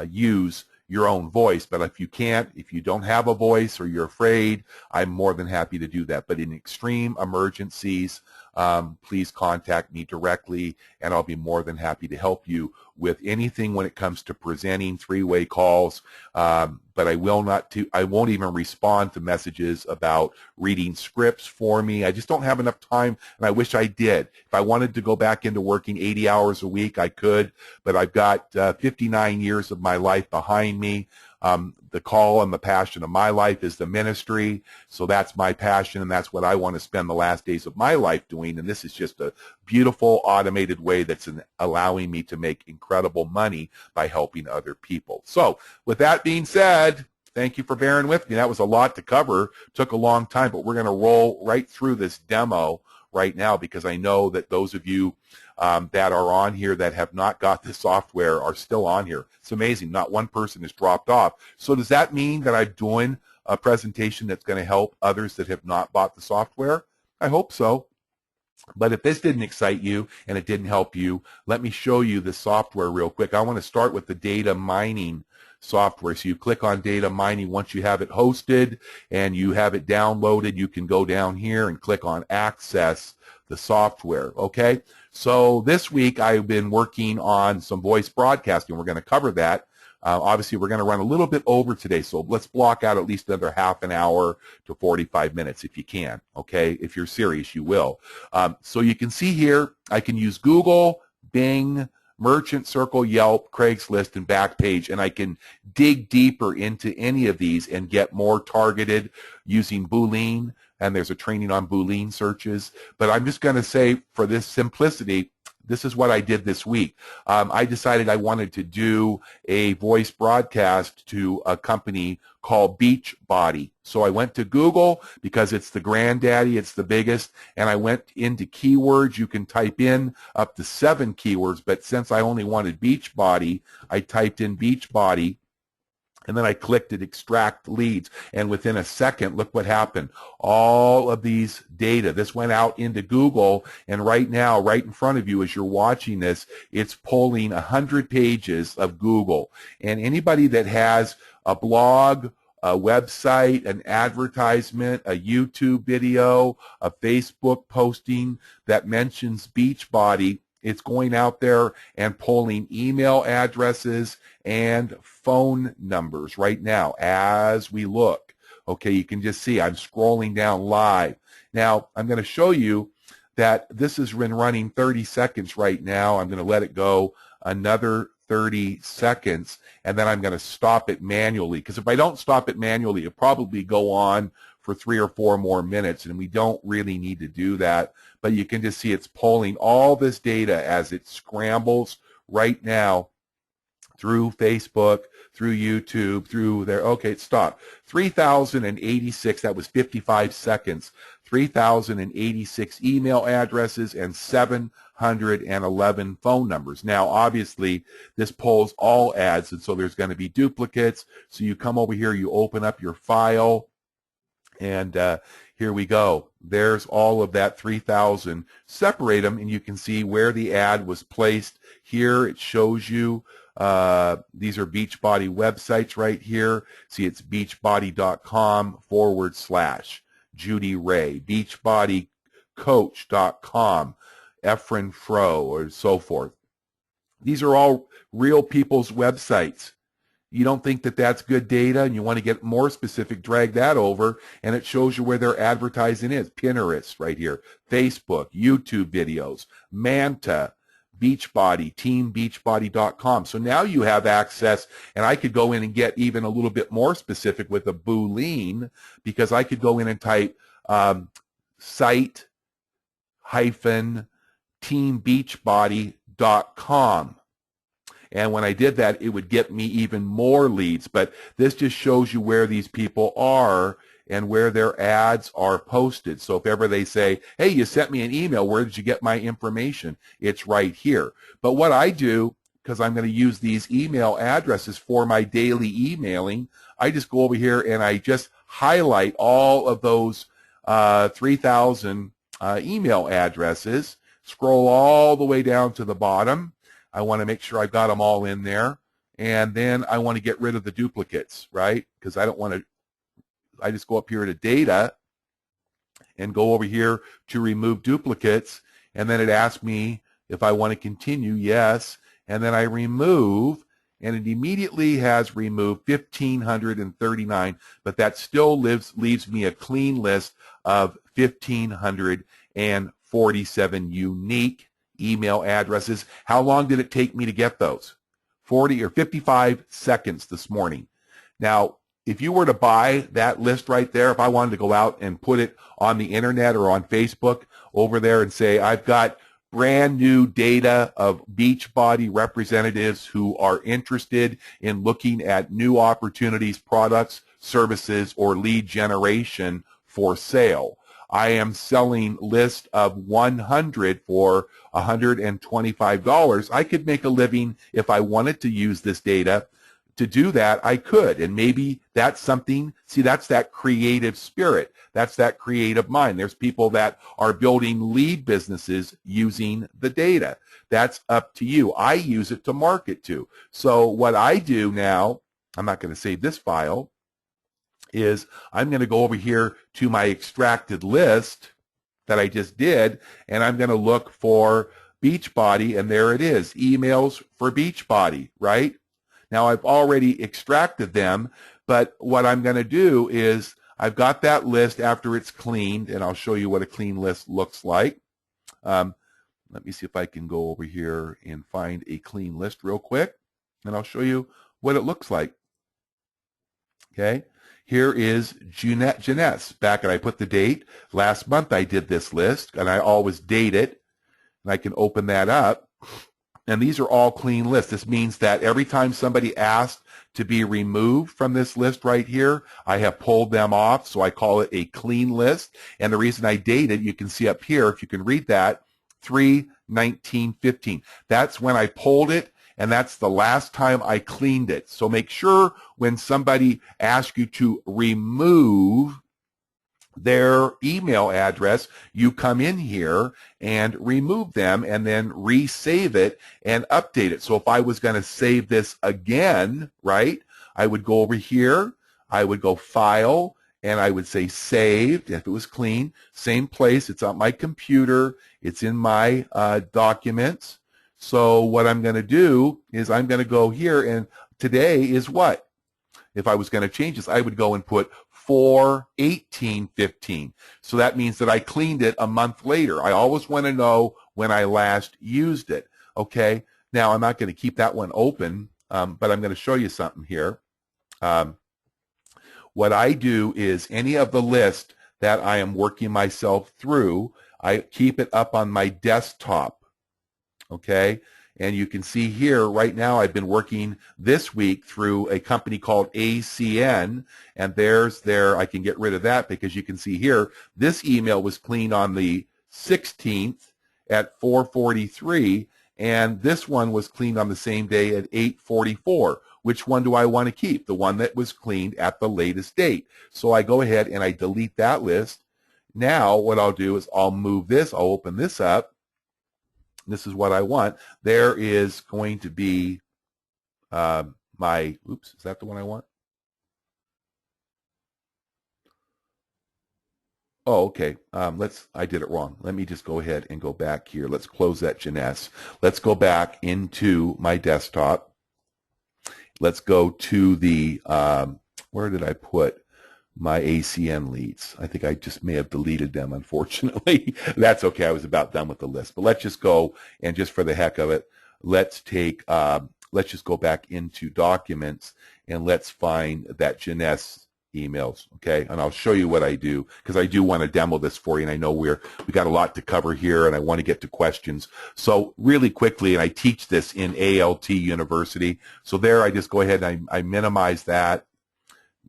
use your own voice. But if you can't, if you don't have a voice or you're afraid, I'm more than happy to do that. But in extreme emergencies, please contact me directly, and I'll be more than happy to help you with anything when it comes to presenting three-way calls. But I won't even respond to messages about reading scripts for me. I just don't have enough time, and I wish I did. If I wanted to go back into working 80 hours a week, I could, but I've got 59 years of my life behind me. The call and the passion of my life is the ministry, so that's my passion, and that's what I want to spend the last days of my life doing, and this is just a beautiful automated way that's allowing me to make incredible money by helping other people. So with that being said, Thank you for bearing with me. That was a lot to cover. Took a long time, but we're going to roll right through this demo right now because I know that those of you that are on here that have not got the software are still on here. It's amazing. Not one person has dropped off. So does that mean that I'm doing a presentation that's going to help others that have not bought the software? I hope so. But if this didn't excite you and it didn't help you, let me show you the software real quick. I want to start with the data mining software. So you click on data mining. Once you have it hosted and you have it downloaded, you can go down here and click on access the software. Okay. So this week I've been working on some voice broadcasting. We're going to cover that. Obviously, we're going to run a little bit over today, so let's block out at least another half an hour to 45 minutes if you can, okay? If you're serious, you will. So you can see here, I can use Google, Bing, Merchant Circle, Yelp, Craigslist, and Backpage, and I can dig deeper into any of these and get more targeted using Boolean, and there's a training on Boolean searches. But I'm just going to say, for this simplicity, this is what I did this week. I decided I wanted to do a voice broadcast to a company called Beachbody. So I went to Google because it's the granddaddy, it's the biggest, and I went into keywords. You can type in up to 7 keywords, but since I only wanted Beachbody, I typed in Beachbody. And then I clicked at extract leads, and within a second, look what happened. All of these data, this went out into Google, and right now, right in front of you as you're watching this, it's pulling 100 pages of Google. And anybody that has a blog, a website, an advertisement, a YouTube video, a Facebook posting that mentions Beachbody, it's going out there and pulling email addresses and phone numbers right now as we look. Okay, you can just see I'm scrolling down live. Now, I'm going to show you that this has been running 30 seconds right now. I'm going to let it go another 30 seconds, and then I'm going to stop it manually, because if I don't stop it manually, it'll probably go on for 3 or 4 more minutes, and we don't really need to do that. But you can just see it's pulling all this data as it scrambles right now through Facebook, through YouTube, through there. Okay, it stopped. 3,086, that was 55 seconds. 3,086 email addresses and 711 phone numbers. Now, obviously, this pulls all ads, and so there's going to be duplicates. So you come over here, you open up your file, and here we go. There's all of that 3,000. Separate them, and you can see where the ad was placed. Here it shows you these are Beachbody websites right here. See, it's beachbody.com/Judy Ray, beachbodycoach.com, Efren Fro, or so forth. These are all real people's websites. You don't think that that's good data and you want to get more specific, drag that over, and it shows you where their advertising is. Pinterest right here, Facebook, YouTube videos, Manta, Beachbody, teambeachbody.com. So now you have access, and I could go in and get even a little bit more specific with a Boolean, because I could go in and type site-teambeachbody.com. And when I did that, it would get me even more leads. But this just shows you where these people are and where their ads are posted. So if ever they say, hey, you sent me an email, where did you get my information? It's right here. But what I do, because I'm going to use these email addresses for my daily emailing, I just go over here and I just highlight all of those 3,000 email addresses, scroll all the way down to the bottom. I want to make sure I've got them all in there. And then I want to get rid of the duplicates, right? Because I don't want to, I just go up here to data and go over here to remove duplicates. And then it asks me if I want to continue. Yes. And then I remove, and it immediately has removed 1,539, but that still leaves me a clean list of 1,547 unique email addresses. How long did it take me to get those? 40 or 55 seconds this morning. Now, if you were to buy that list right there, if I wanted to go out and put it on the internet or on Facebook over there and say, I've got brand new data of Beachbody representatives who are interested in looking at new opportunities, products services or lead generation for sale. I am selling list of 100 for $125. I could make a living if I wanted to use this data. To do that, I could, and maybe that's something, see, that's that creative spirit. That's that creative mind. There's people that are building lead businesses using the data. That's up to you. I use it to market to. So what I do now, I'm not going to save this file, is I'm going to go over here to my extracted list that I just did, and I'm going to look for Beachbody, and there it is, emails for Beachbody, right? Now, I've already extracted them, but what I'm going to do is I've got that list after it's cleaned, and I'll show you what a clean list looks like. Let me see if I can go over here and find a clean list real quick, and I'll show you what it looks like. Okay, here is Jeunesse. Back, and I put the date. Last month I did this list, and I always date it, and I can open that up. And these are all clean lists. This means that every time somebody asked to be removed from this list right here, I have pulled them off, so I call it a clean list. And the reason I date it, you can see up here, if you can read that, 3/19/15. That's when I pulled it, and that's the last time I cleaned it. So make sure when somebody asks you to remove their email address, you come in here and remove them and then resave it and update it. So if I was going to save this again, right, I would go over here, I would go File, and I would say Saved. If it was clean, same place, it's on my computer, it's in my documents. So what I'm going to do is I'm going to go here, and today is what? If I was going to change this, I would go and put 4/18/15. So that means that I cleaned it a month later. I always want to know when I last used it. Okay, now I'm not going to keep that one open, but I'm going to show you something here. What I do is any of the list that I am working myself through, I keep it up on my desktop. Okay, and you can see here right now I've been working this week through a company called ACN, and there's there, I can get rid of that because you can see here this email was cleaned on the 16th at 4:43, and this one was cleaned on the same day at 8:44. Which one do I want to keep? The one that was cleaned at the latest date. So I go ahead and I delete that list. Now what I'll do is I'll move this, I'll open this up. This is what I want. There is going to be my, oops, is that the one I want? Oh, okay. I did it wrong. Let me just go ahead and go back here. Let's close that Jeunesse. Let's go back into my desktop. Let's go to the, where did I put my ACN leads? I think I just may have deleted them, unfortunately. That's okay. I was about done with the list. But let's just go, and just for the heck of it, let's take, let's just go back into documents, and let's find that Jeunesse emails, okay? And I'll show you what I do, because I do want to demo this for you, and I know we got a lot to cover here, and I want to get to questions. So really quickly, and I teach this in ALT University, so there I just go ahead and I minimize that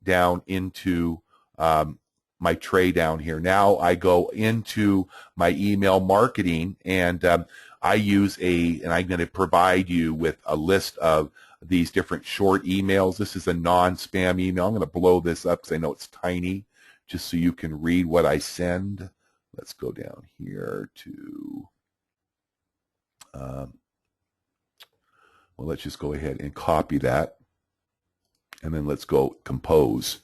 down into my tray down here. Now I go into my email marketing, and I use and I'm going to provide you with a list of these different short emails. This is a non-spam email. I'm going to blow this up because I know it's tiny, just so you can read what I send. Let's go down here to, well, let's just go ahead and copy that. And then let's go compose.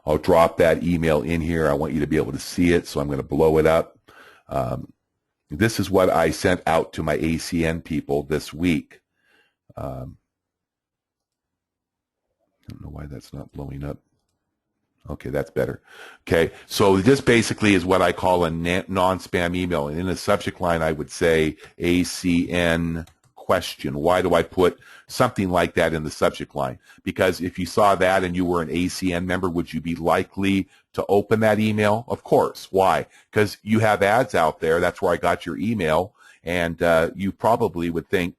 I'll drop that email in here. I want you to be able to see it, so I'm going to blow it up. This is what I sent out to my ACN people this week. I don't know why that's not blowing up. Okay, that's better. Okay, so this basically is what I call a non-spam email. And in the subject line, I would say ACN question. Why do I put something like that in the subject line? Because if you saw that and you were an ACN member, would you be likely to open that email? Of course. Why? Because you have ads out there. That's where I got your email. And you probably would think,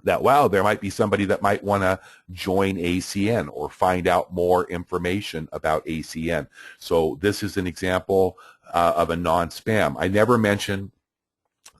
that, wow, there might be somebody that might want to join ACN or find out more information about ACN. So this is an example of a non-spam. I never mention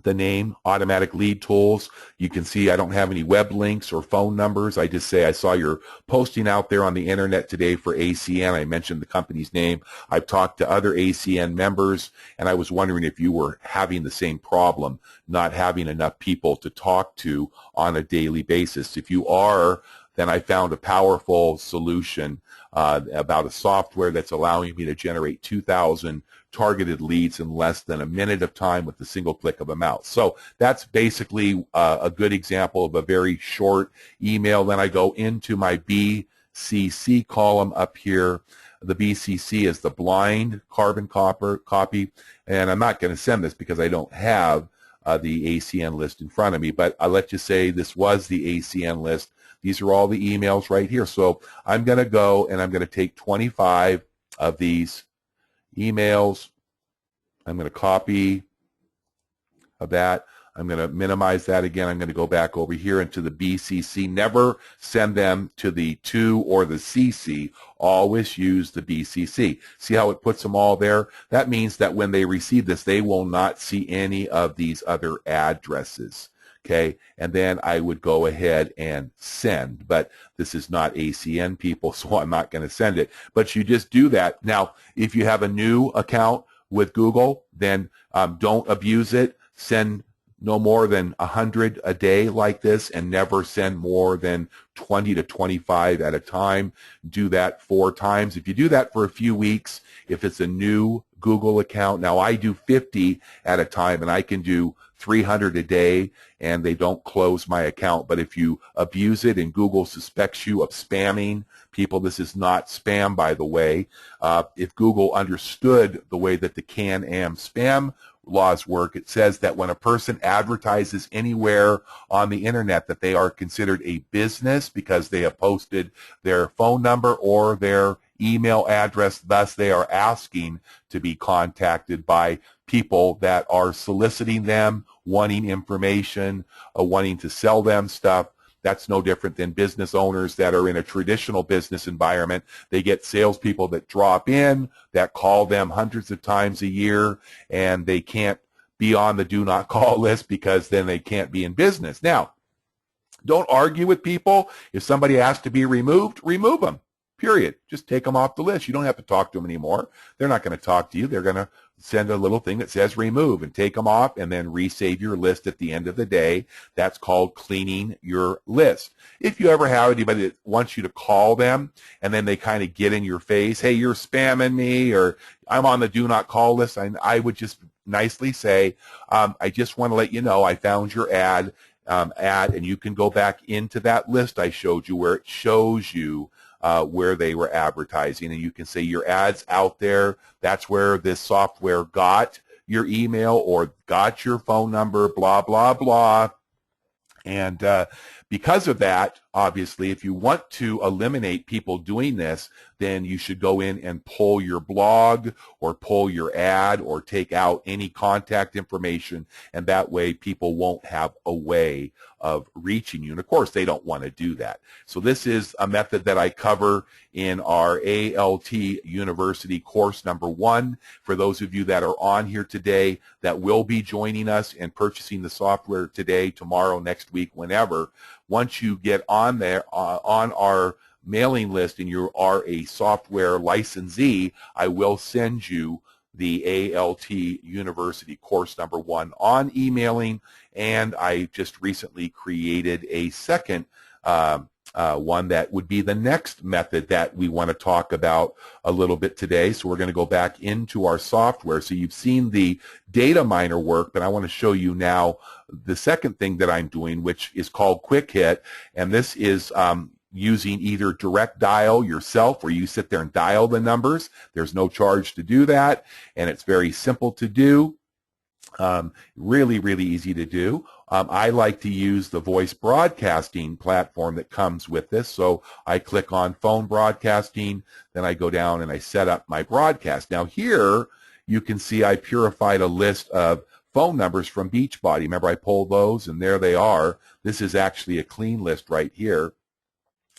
the name Automatic Lead Tools. You can see I don't have any web links or phone numbers. I just say I saw your posting out there on the internet today for ACN. I mentioned the company's name. I've talked to other ACN members, and I was wondering if you were having the same problem, not having enough people to talk to on a daily basis. If you are, then I found a powerful solution about a software that's allowing me to generate 2,000 targeted leads in less than a minute of time with a single click of a mouse. So that's basically a good example of a very short email. Then I go into my BCC column up here. The BCC is the blind carbon copy, and I'm not going to send this because I don't have the ACN list in front of me, but I'll let you say this was the ACN list. These are all the emails right here. So I'm going to go and I'm going to take 25 of these emails. I'm going to copy of that. I'm going to minimize that again. I'm going to go back over here into the BCC. Never send them to the to or the CC. Always use the BCC. See how it puts them all there? That means that when they receive this, they will not see any of these other addresses. Okay, and then I would go ahead and send, but this is not ACN people, so I'm not going to send it. But you just do that. Now, if you have a new account with Google, then don't abuse it. Send no more than 100 a day like this, and never send more than 20 to 25 at a time. Do that 4 times. If you do that for a few weeks, if it's a new Google account, now I do 50 at a time, and I can do 300 a day, and they don't close my account. But if you abuse it and Google suspects you of spamming people, this is not spam, by the way. If Google understood the way that the Can-Am spam laws work, it says that when a person advertises anywhere on the internet that they are considered a business because they have posted their phone number or their email address, thus they are asking to be contacted by people that are soliciting them, wanting information, wanting to sell them stuff. That's no different than business owners that are in a traditional business environment. They get salespeople that drop in, that call them hundreds of times a year, and they can't be on the do not call list because then they can't be in business. Now, don't argue with people. If somebody asks to be removed, remove them. Period. Just take them off the list. You don't have to talk to them anymore. They're not going to talk to you. They're going to send a little thing that says remove and take them off, and then resave your list at the end of the day. That's called cleaning your list. If you ever have anybody that wants you to call them and then they kind of get in your face, hey, you're spamming me, or I'm on the do not call list, I would just nicely say, I just want to let you know I found your ad, and you can go back into that list I showed you where it shows you where they were advertising, and you can say your ad's out there. That's where this software got your email or got your phone number, blah, blah, blah. And because of that, obviously, if you want to eliminate people doing this, then you should go in and pull your blog or pull your ad or take out any contact information, and that way people won't have a way of reaching you. And of course, they don't want to do that. So this is a method that I cover in our ALT University course number 1. For those of you that are on here today that will be joining us and purchasing the software today, tomorrow, next week, whenever, once you get on there, on our mailing list and you are a software licensee, I will send you the ALT University course number 1 on emailing, and I just recently created a second one that would be the next method that we want to talk about a little bit today. So we're going to go back into our software. So you've seen the data miner work, but I want to show you now the second thing that I'm doing, which is called Quick Hit, and this is using either direct dial yourself, where you sit there and dial the numbers. There's no charge to do that, and it's very simple to do. Really, really easy to do. I like to use the voice broadcasting platform that comes with this. So I click on phone broadcasting, then I go down and I set up my broadcast. Now here you can see I purified a list of phone numbers from Beachbody. Remember, I pulled those, and there they are. This is actually a clean list right here.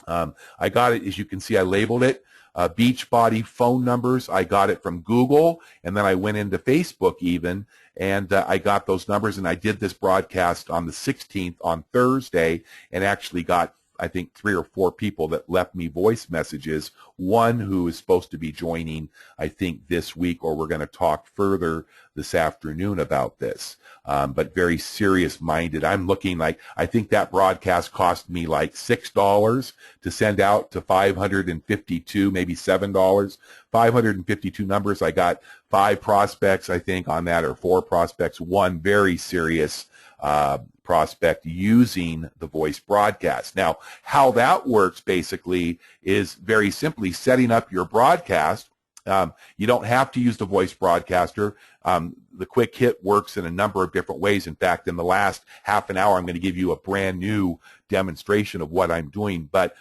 I got it, as you can see, I labeled it Beachbody phone numbers. I got it from Google, and then I went into Facebook even, and I got those numbers, and I did this broadcast on the 16th on Thursday, and actually got, I think, 3 or 4 people that left me voice messages. One who is supposed to be joining, I think, this week, or we're going to talk further this afternoon about this. But very serious-minded. I'm looking like, I think that broadcast cost me like $6 to send out to 552, maybe $7. 552 numbers. I got 5 prospects, I think, on that, or 4 prospects. One very serious prospect using the voice broadcast. Now, how that works basically is very simply setting up your broadcast. You don't have to use the voice broadcaster. The quick hit works in a number of different ways. In fact, in the last half an hour, I'm going to give you a brand new demonstration of what I'm doing. But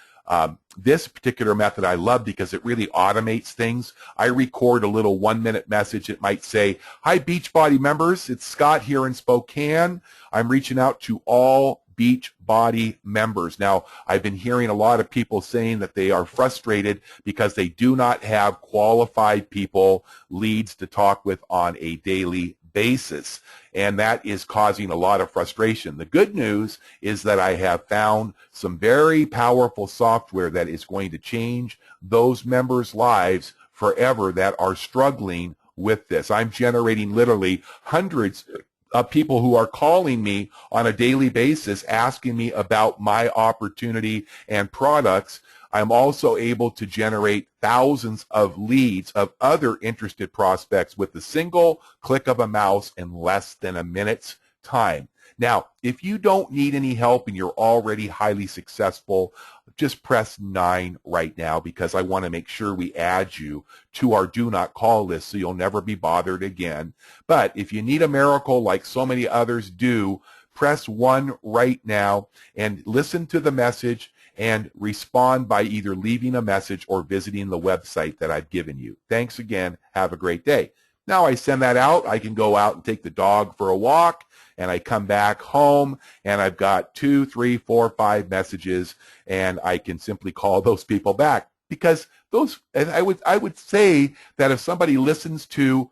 this particular method I love because it really automates things. I record a little 1-minute message. It might say, "Hi, Beachbody members. It's Scott here in Spokane. I'm reaching out to all Beachbody members." Now, I've been hearing a lot of people saying that they are frustrated because they do not have qualified people, leads to talk with on a daily basis, and that is causing a lot of frustration. The good news is that I have found some very powerful software that is going to change those members' lives forever that are struggling with this. I'm generating literally hundreds of people who are calling me on a daily basis asking me about my opportunity and products. I'm also able to generate thousands of leads of other interested prospects with a single click of a mouse in less than a minute's time. Now, if you don't need any help and you're already highly successful, just press 9 right now because I want to make sure we add you to our do not call list so you'll never be bothered again. But if you need a miracle like so many others do, press 1 right now and listen to the message and respond by either leaving a message or visiting the website that I've given you. Thanks again. Have a great day. Now I send that out. I can go out and take the dog for a walk, and I come back home, and I've got 2, 3, 4, 5 messages, and I can simply call those people back because those. And I would say that if somebody listens to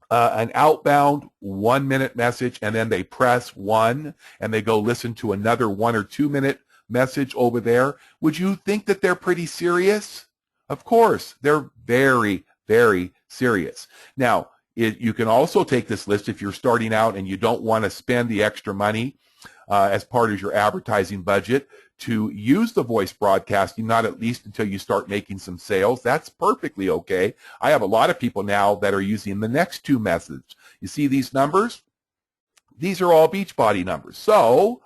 an outbound 1-minute message and then they press 1 and they go listen to another 1 or 2 minute message over there, would you think that they're pretty serious? Of course, they're very, very serious. Now, you can also take this list if you're starting out and you don't want to spend the extra money as part of your advertising budget to use the voice broadcasting, not at least until you start making some sales. That's perfectly okay. I have a lot of people now that are using the next 2 methods. You see these numbers? These are all Beachbody numbers. So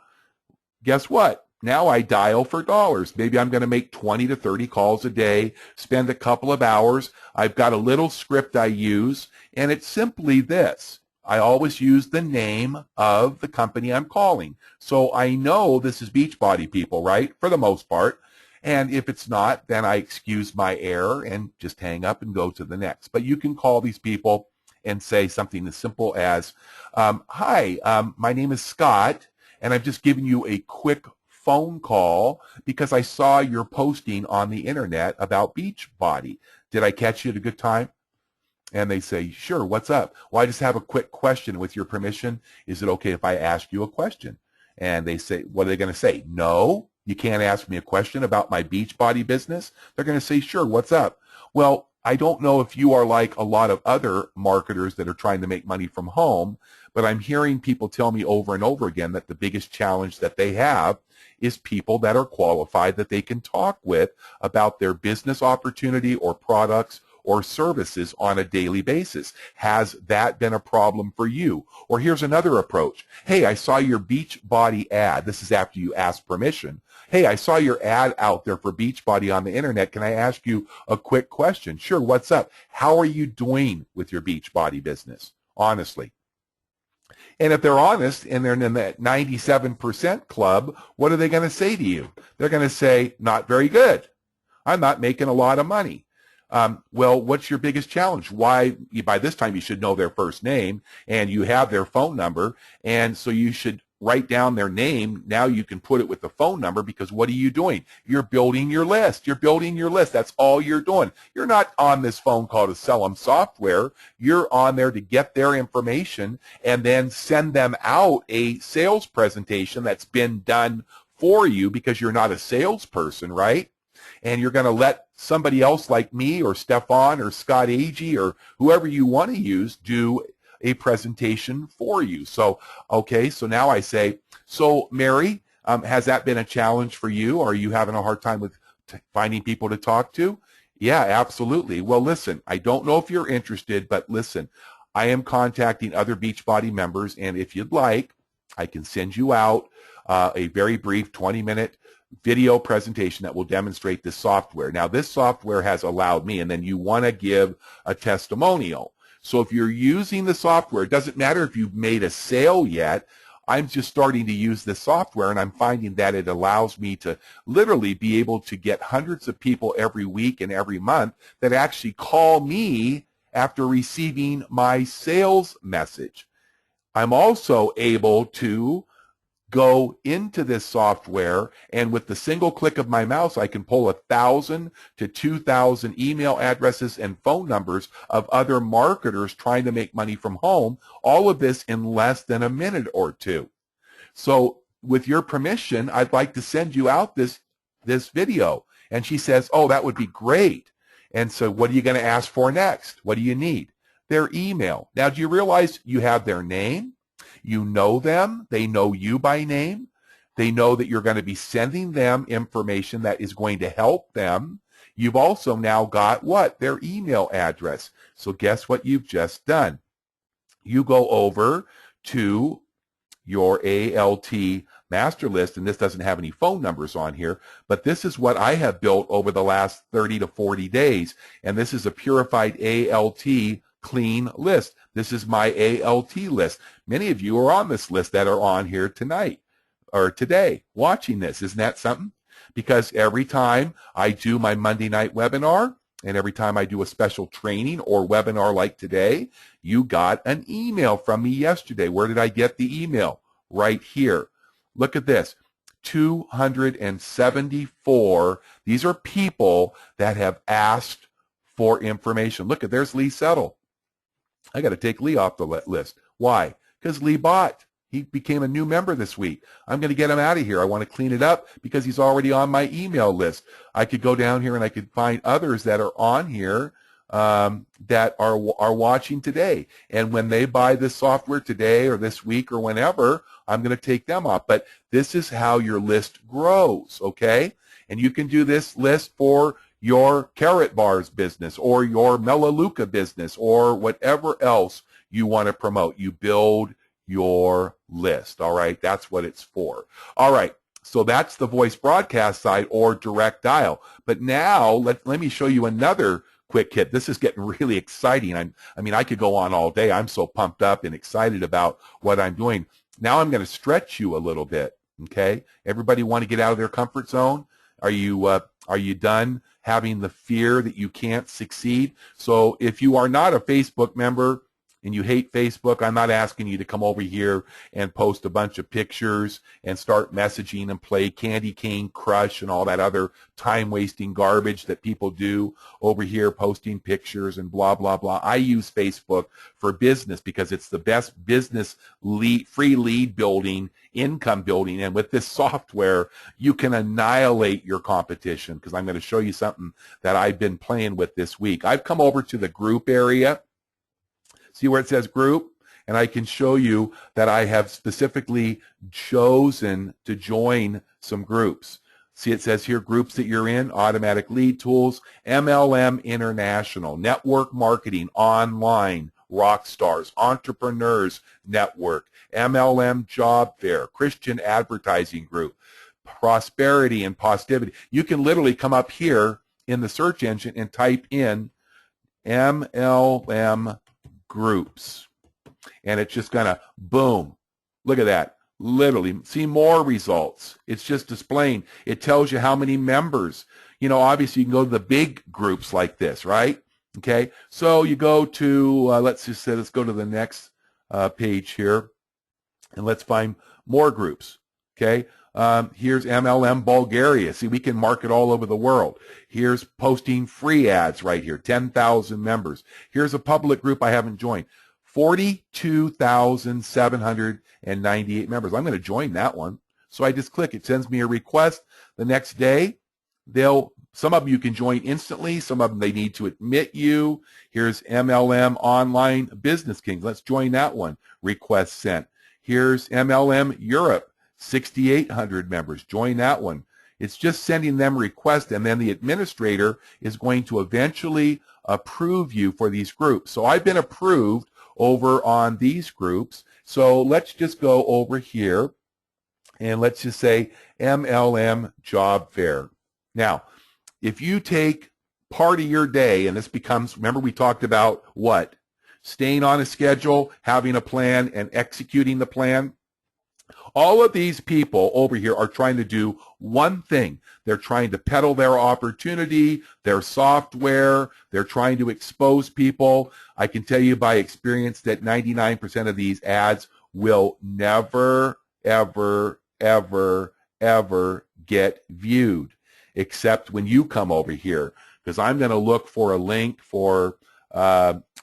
guess what? Now I dial for dollars. Maybe I'm going to make 20 to 30 calls a day, spend a couple of hours. I've got a little script I use, and it's simply this. I always use the name of the company I'm calling. So I know this is Beachbody people, right? For the most part. And if it's not, then I excuse my error and just hang up and go to the next. But you can call these people and say something as simple as, "Hi, my name is Scott, and I've just given you a quick phone call because I saw your posting on the internet about Beachbody. Did I catch you at a good time?" And they say, "Sure, what's up?" "Well, I just have a quick question with your permission. Is it okay if I ask you a question?" And they say, what are they going to say? "No, you can't ask me a question about my Beachbody business." They're going to say, "Sure, what's up?" Well, I don't know if you are like a lot of other marketers that are trying to make money from home, but I'm hearing people tell me over and over again that the biggest challenge that they have is people that are qualified that they can talk with about their business opportunity or products or services on a daily basis. Has that been a problem for you? Or here's another approach. "Hey, I saw your Beachbody ad." This is after you ask permission. "Hey, I saw your ad out there for Beachbody on the internet. Can I ask you a quick question?" "Sure, what's up?" "How are you doing with your Beachbody business?" Honestly. And if they're honest and they're in that 97% club, what are they going to say to you? They're going to say, "Not very good. I'm not making a lot of money. Well, what's your biggest challenge? Why, by this time you should know their first name and you have their phone number. And so you should write down their name. Now you can put it with the phone number, because what are you doing? You're building your list. You're building your list. That's all you're doing. You're not on this phone call to sell them software. You're on there to get their information and then send them out a sales presentation that's been done for you, because you're not a salesperson, right? And you're going to let somebody else like me or Stefan or Scott Agee or whoever you want to use do a presentation for you. So, okay, so now I say, so Mary, has that been a challenge for you? Are you having a hard time with finding people to talk to? Yeah, absolutely. Well, listen, I don't know if you're interested, but listen, I am contacting other Beachbody members, and if you'd like, I can send you out a very brief 20-minute video presentation that will demonstrate this software. Now, this software has allowed me, and then you want to give a testimonial. So if you're using the software, it doesn't matter if you've made a sale yet. I'm just starting to use this software, and I'm finding that it allows me to literally be able to get hundreds of people every week and every month that actually call me after receiving my sales message. I'm also able to go into this software, and with the single click of my mouse, I can pull 1,000 to 2,000 email addresses and phone numbers of other marketers trying to make money from home, all of this in less than a minute or two. So with your permission, I'd like to send you out this video. And she says, oh, that would be great. And so what are you going to ask for next? What do you need? Their email. Now, do you realize you have their name? You know them. They know you by name. They know that you're going to be sending them information that is going to help them. You've also now got what? Their email address. So guess what you've just done? You go over to your ALT master list, and this doesn't have any phone numbers on here, but this is what I have built over the last 30 to 40 days, and this is a purified ALT clean list. This is my ALT list. Many of you are on this list that are on here tonight or today watching this. Isn't that something? Because every time I do my Monday night webinar and every time I do a special training or webinar like today, you got an email from me yesterday. Where did I get the email? Right here. Look at this. 274. These are people that have asked for information. Look at, there's Lee Settle. I got to take Lee off the list. Why? Because Lee bought. He became a new member this week. I'm going to get him out of here. I want to clean it up because he's already on my email list. I could go down here and I could find others that are on here that are watching today. And when they buy this software today or this week or whenever, I'm going to take them off. But this is how your list grows, okay? And you can do this list for your Carrot Bars business or your Melaleuca business or whatever else you want to promote. You build your list, all right? That's what it's for. All right, so that's the voice broadcast side or direct dial. But now let me show you another quick hit. This is getting really exciting. I mean, I could go on all day. I'm so pumped up and excited about what I'm doing. Now I'm going to stretch you a little bit, okay? Everybody want to get out of their comfort zone? Are you done having the fear that you can't succeed? So if you are not a Facebook member and you hate Facebook, I'm not asking you to come over here and post a bunch of pictures and start messaging and play Candy Cane Crush and all that other time-wasting garbage that people do over here, posting pictures and blah, blah, blah. I use Facebook for business because it's the best business free lead building, income building, and with this software, you can annihilate your competition, because I'm going to show you something that I've been playing with this week. I've come over to the group area. See where it says group? And I can show you that I have specifically chosen to join some groups. See, it says here groups that you're in: Automatic Lead Tools, MLM International, Network Marketing Online, Rockstars, Entrepreneurs Network, MLM Job Fair, Christian Advertising Group, Prosperity and Positivity. You can literally come up here in the search engine and type in MLM groups, and it's just gonna boom. Look at that. Literally see more results. It's just displaying. It tells you how many members. you know, obviously you can go to the big groups like this, right? Okay, so you go to, let's go to the next page here, and let's find more groups, okay? Here's MLM Bulgaria. See, we can market all over the world. Here's posting free ads right here, 10,000 members. Here's a public group I haven't joined, 42,798 members. I'm going to join that one. So I just click. It sends me a request. The next day, some of them you can join instantly. Some of them they need to admit you. Here's MLM Online Business Kings. Let's join that one. Request sent. Here's MLM Europe, 6,800 members. Join that one. It's just sending them requests, and then the administrator is going to eventually approve you for these groups. So I've been approved over on these groups. So let's just go over here, and let's just say MLM Job Fair. Now, if you take part of your day, and this becomes, remember we talked about what? Staying on a schedule, having a plan, and executing the plan. All of these people over here are trying to do one thing. They're trying to peddle their opportunity, their software. They're trying to expose people. I can tell you by experience that 99% of these ads will never, ever, ever, ever get viewed, except when you come over here, because I'm going to look for a link for,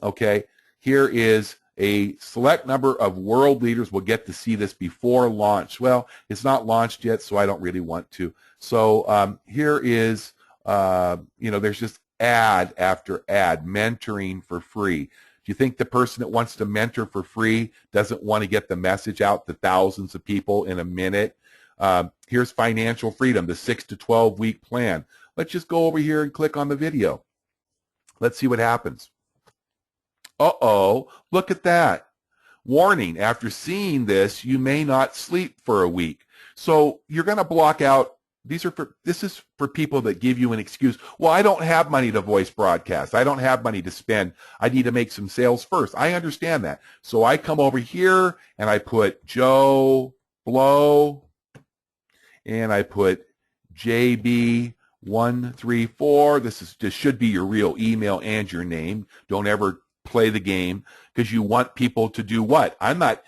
okay, here is a select number of world leaders will get to see this before launch. Well, it's not launched yet, so I don't really want to. So here is, you know, there's just ad after ad, mentoring for free. Do you think the person that wants to mentor for free doesn't want to get the message out to thousands of people in a minute? Here's financial freedom, the 6 to 12 week plan. Let's just go over here and click on the video. Let's see what happens. Uh-oh, look at that. Warning, after seeing this, you may not sleep for a week. So you're going to block out, this is for people that give you an excuse. Well, I don't have money to voice broadcast. I don't have money to spend. I need to make some sales first. I understand that. So I come over here and I put Joe Blow and I put JB134. This should be your real email and your name. Don't ever play the game, because you want people to do what? I want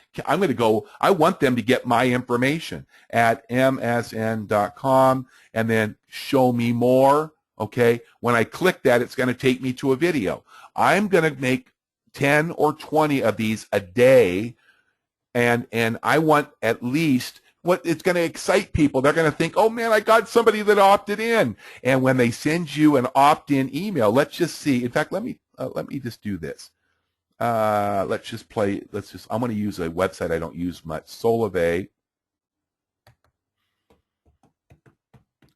them to get my information at msn.com and then show me more. Okay. When I click that, it's going to take me to a video. I'm going to make 10 or 20 of these a day. And I want at least it's going to excite people. They're going to think, oh man, I got somebody that opted in. And when they send you an opt-in email, let's just see. In fact, let me just do this. I'm going to use a website I don't use much, Solivay,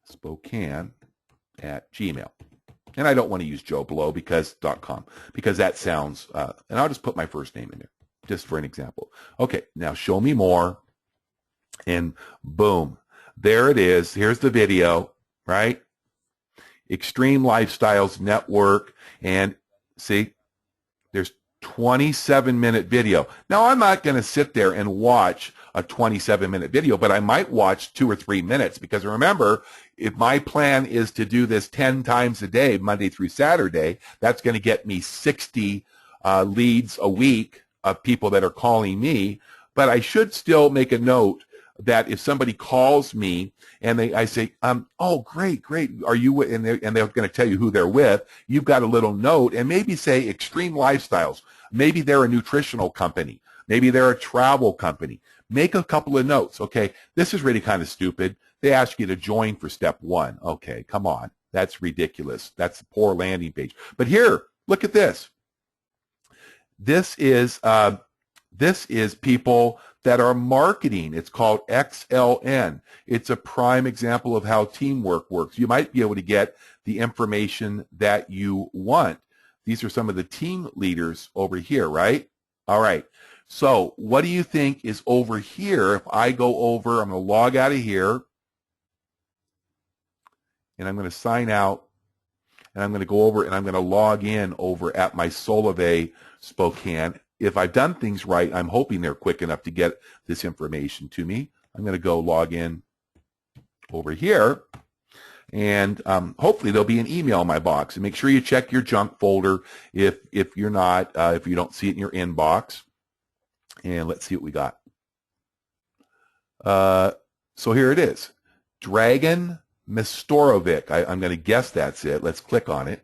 Spokane at Gmail. And I don't want to use Joe Blow .com because that sounds, and I'll just put my first name in there just for an example. Okay, now show me more. And boom, there it is. Here's the video, right? Extreme Lifestyles Network. And see, there's 27-minute video. Now, I'm not going to sit there and watch a 27-minute video, but I might watch 2 or 3 minutes, because remember, if my plan is to do this 10 times a day, Monday through Saturday, that's going to get me 60 leads a week of people that are calling me. But I should still make a note that if somebody calls me and I say, oh, great, are you, and they're going to tell you who they're with, you've got a little note, and maybe say Extreme Lifestyles. Maybe they're a nutritional company. Maybe they're a travel company. Make a couple of notes. Okay, this is really kind of stupid. They ask you to join for step 1. Okay, come on. That's ridiculous. That's a poor landing page. But here, look at this. This is people that are marketing. It's called XLN. It's a prime example of how teamwork works. You might be able to get the information that you want. These are some of the team leaders over here, right? All right. So what do you think is over here? If I go over, I'm going to log out of here, and I'm going to sign out, and I'm going to go over and I'm going to log in over at my Solivay Spokane. If I've done things right, I'm hoping they're quick enough to get this information to me. I'm going to go log in over here. and hopefully there'll be an email in my box. And make sure you check your junk folder if you're not if you don't see it in your inbox. And let's see what we got. So here it is, Dragan Mistorovic. I'm going to guess that's it. Let's click on it.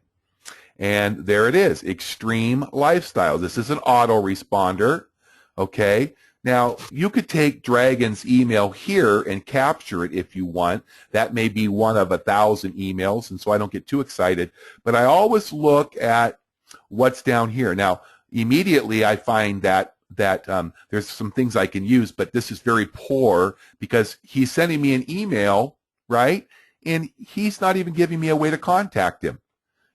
And there it is, Extreme Lifestyle. This is an autoresponder, okay? Now, you could take Dragan's email here and capture it if you want. That may be one of 1,000 emails, and so I don't get too excited. But I always look at what's down here. Now, immediately I find that there's some things I can use, but this is very poor because he's sending me an email, right? And he's not even giving me a way to contact him.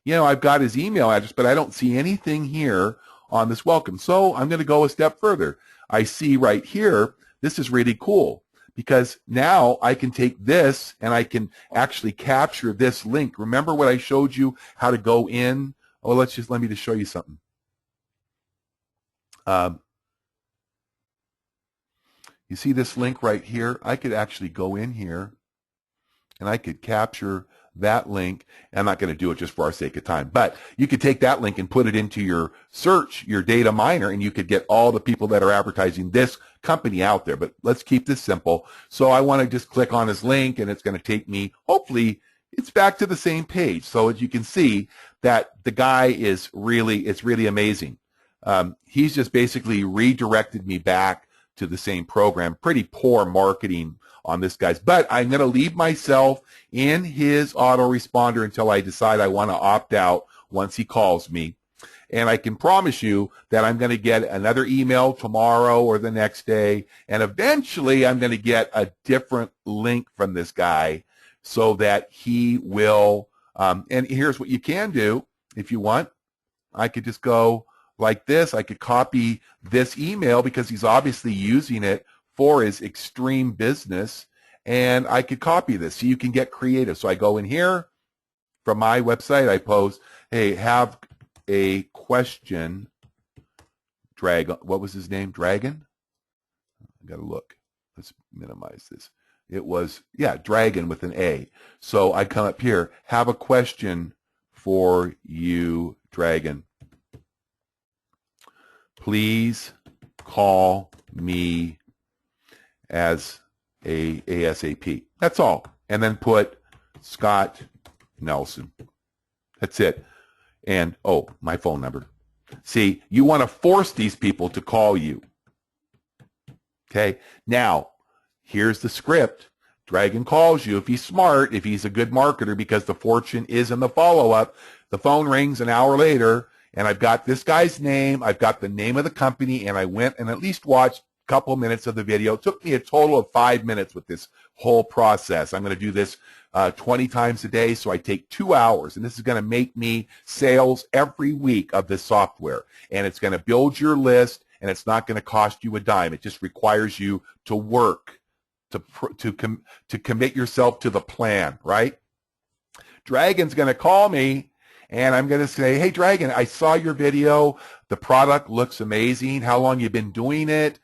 You know, I've got his email address, but I don't see anything here on this welcome. So I'm going to go a step further. I see right here, this is really cool because now I can take this and I can actually capture this link. Remember what I showed you how to go in? Oh, let me just show you something. You see this link right here? I could actually go in here and I could capture that link. I'm not going to do it just for our sake of time, but you could take that link and put it into your search, your data miner, and you could get all the people that are advertising this company out there. But let's keep this simple. So I want to just click on his link and it's going to take me, hopefully, it's back to the same page. So as you can see that the guy is really, it's really amazing. He's just basically redirected me back to the same program. Pretty poor marketing on this guy's, but I'm going to leave myself in his autoresponder until I decide I want to opt out once he calls me. And I can promise you that I'm going to get another email tomorrow or the next day, and eventually I'm going to get a different link from this guy so that he will, and here's what you can do if you want. I could just go like this. I could copy this email because he's obviously using it for his extreme business, and I could copy this. So you can get creative. So I go in here from my website, I post, hey, have a question, Dragon. What was his name? Dragan? I gotta look. Let's minimize this. It was, yeah, Dragan with an A. So I come up here, have a question for you, Dragan. Please call me as a ASAP. That's all. And then put Scott Nelson. That's it. And, oh, my phone number. See, you want to force these people to call you. Okay? Now, here's the script. Dragan calls you. If he's smart, if he's a good marketer, because the fortune is in the follow-up, the phone rings an hour later, and I've got this guy's name, I've got the name of the company, and I went and at least watched couple minutes of the video. It took me a total of 5 minutes with this whole process. I'm going to do this 20 times a day, so I take 2 hours, and this is going to make me sales every week of this software, and it's going to build your list, and it's not going to cost you a dime. It just requires you to work, to commit yourself to the plan, right? Dragan's going to call me, and I'm going to say, hey, Dragan, I saw your video. The product looks amazing. How long you been doing it?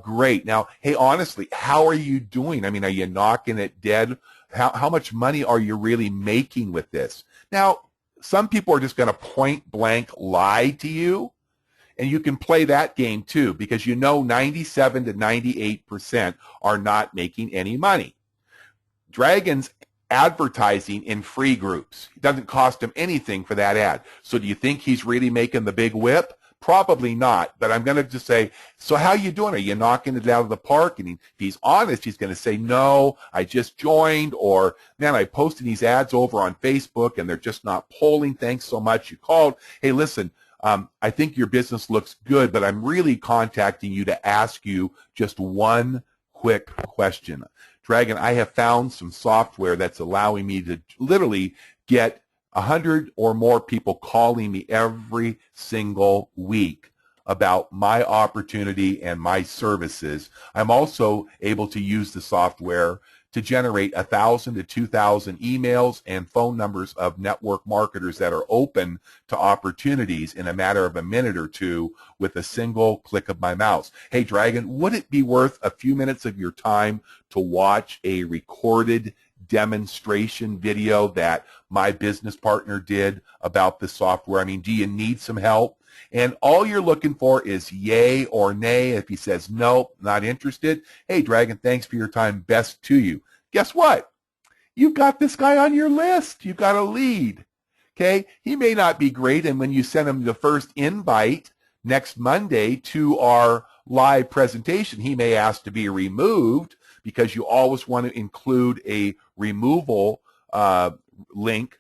Great. Now, hey, honestly, how are you doing? I mean, are you knocking it dead? How much money are you really making with this? Now, some people are just going to point blank lie to you, and you can play that game too, because you know 97 to 98% are not making any money. Dragan's advertising in free groups. It doesn't cost him anything for that ad. So do you think he's really making the big whip? Probably not, but I'm going to just say, so how you doing? Are you knocking it out of the park? And if he's honest, he's going to say, no, I just joined, or, man, I posted these ads over on Facebook, and they're just not polling. Thanks so much. You called. Hey, listen, I think your business looks good, but I'm really contacting you to ask you just one quick question. Dragan, I have found some software that's allowing me to literally get 100 or more people calling me every single week about my opportunity and my services. I'm also able to use the software to generate 1,000 to 2,000 emails and phone numbers of network marketers that are open to opportunities in a matter of a minute or two with a single click of my mouse. Hey, Dragan, would it be worth a few minutes of your time to watch a recorded demonstration video that my business partner did about the software. I mean, do you need some help? And all you're looking for is yay or nay. If he says, nope, not interested, hey, Dragon, thanks for your time. Best to you. Guess what? You've got this guy on your list. You've got a lead. Okay? He may not be great, and when you send him the first invite next Monday to our live presentation, he may ask to be removed, because you always want to include a removal link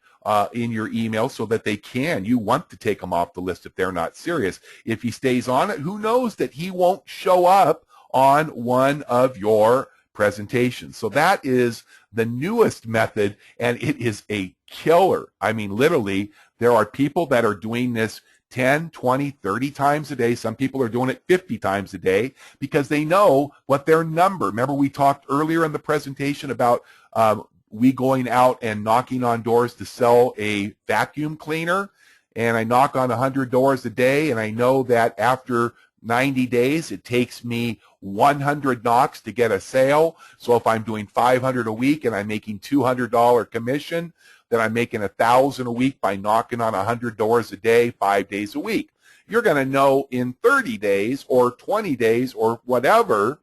in your email so that they can. You want to take them off the list if they're not serious. If he stays on it, who knows that he won't show up on one of your presentations. So that is the newest method, and it is a killer. I mean, literally, there are people that are doing this 10, 20, 30 times a day. Some people are doing it 50 times a day because they know what their number. Remember, we talked earlier in the presentation about we going out and knocking on doors to sell a vacuum cleaner, and I knock on 100 doors a day, and I know that after 90 days, it takes me 100 knocks to get a sale. So if I'm doing 500 a week and I'm making $200 commission, then I'm making $1,000 a week by knocking on 100 doors a day, 5 days a week. You're going to know in 30 days or 20 days or whatever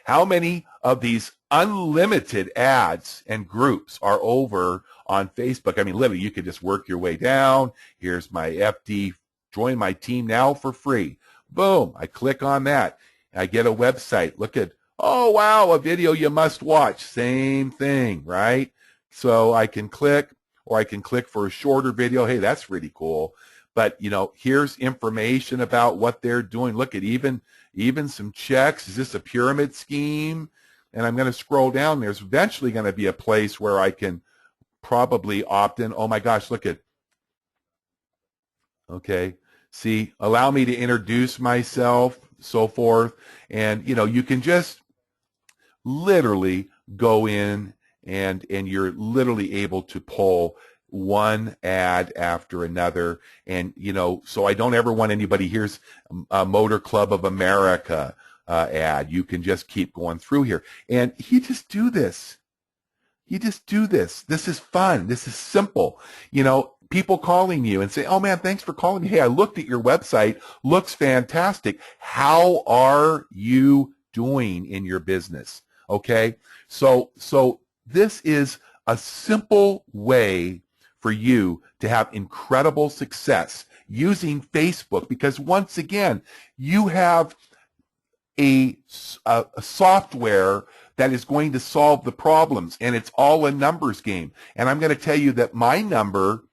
how many of these unlimited ads and groups are over on Facebook. I mean, literally, you could just work your way down. Here's my FD, join my team now for free. Boom, I click on that. I get a website. Look at, oh, wow, a video you must watch. Same thing, right? So I can click, or I can click for a shorter video. Hey, that's really cool. But, you know, here's information about what they're doing. Look at even some checks. Is this a pyramid scheme? And I'm going to scroll down. There's eventually going to be a place where I can probably opt in. Oh, my gosh, look at, okay. See, allow me to introduce myself, so forth. And, you know, you can just literally go in and you're literally able to pull one ad after another. And, you know, so I don't ever want anybody, here's a Motor Club of America ad. You can just keep going through here. And you just do this. You just do this. This is fun. This is simple. You know, people calling you and say, oh, man, thanks for calling me. Hey, I looked at your website. Looks fantastic. How are you doing in your business? Okay, so this is a simple way for you to have incredible success using Facebook, because once again, you have a software that is going to solve the problems, and it's all a numbers game. And I'm going to tell you that my number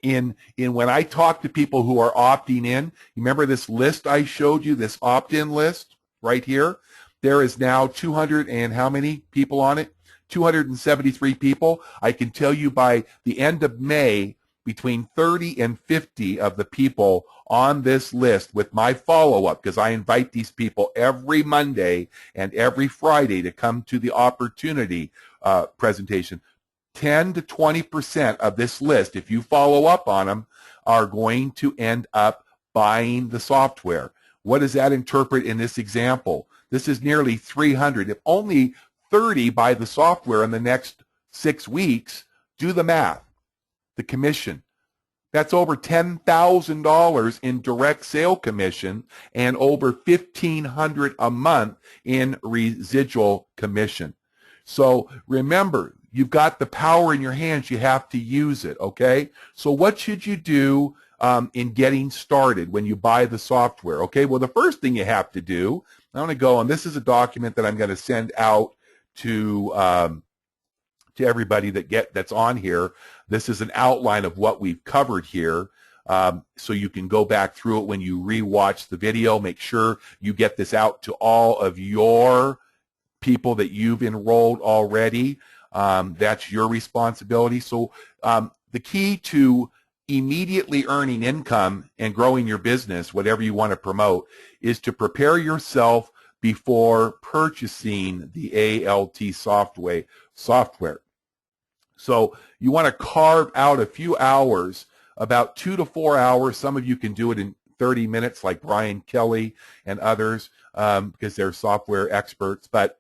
in when I talk to people who are opting in, you remember this list I showed you, this opt-in list right here? There is now 200 and how many people on it? 273 people. I can tell you by the end of May, between 30 and 50 of the people on this list with my follow-up, because I invite these people every Monday and every Friday to come to the opportunity presentation. 10 to 20% of this list, if you follow up on them, are going to end up buying the software. What does that interpret in this example? This is nearly 300. If only 30 buy the software in the next 6 weeks, do the math. The commission. That's over $10,000 in direct sale commission and over $1,500 a month in residual commission. So remember, you've got the power in your hands. You have to use it, okay? So what should you do in getting started when you buy the software? Okay, well, the first thing you have to do, I'm going to go, and this is a document that I'm going to send out to everybody that's on here. This is an outline of what we've covered here, so you can go back through it when you re-watch the video. Make sure you get this out to all of your people that you've enrolled already. That's your responsibility. So the key to immediately earning income and growing your business, whatever you want to promote, is to prepare yourself before purchasing the ALT software. So you want to carve out a few hours, about 2 to 4 hours. Some of you can do it in 30 minutes like Brian Kelly and others because they're software experts. But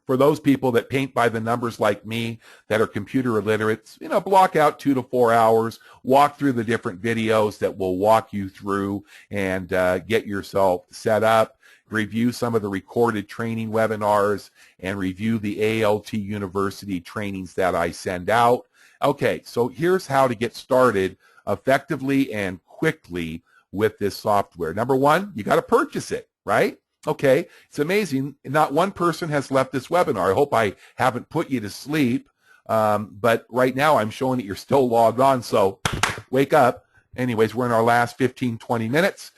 For those people that paint by the numbers like me, that are computer illiterates, block out 2 to 4 hours, walk through the different videos that will walk you through and get yourself set up, review some of the recorded training webinars, and review the ALT University trainings that I send out. Okay, so here's how to get started effectively and quickly with this software. Number one, you got to purchase it, right? Okay, it's amazing. Not one person has left this webinar. I hope I haven't put you to sleep, but right now I'm showing that you're still logged on, so wake up. Anyways, we're in our last 15, 20 minutes.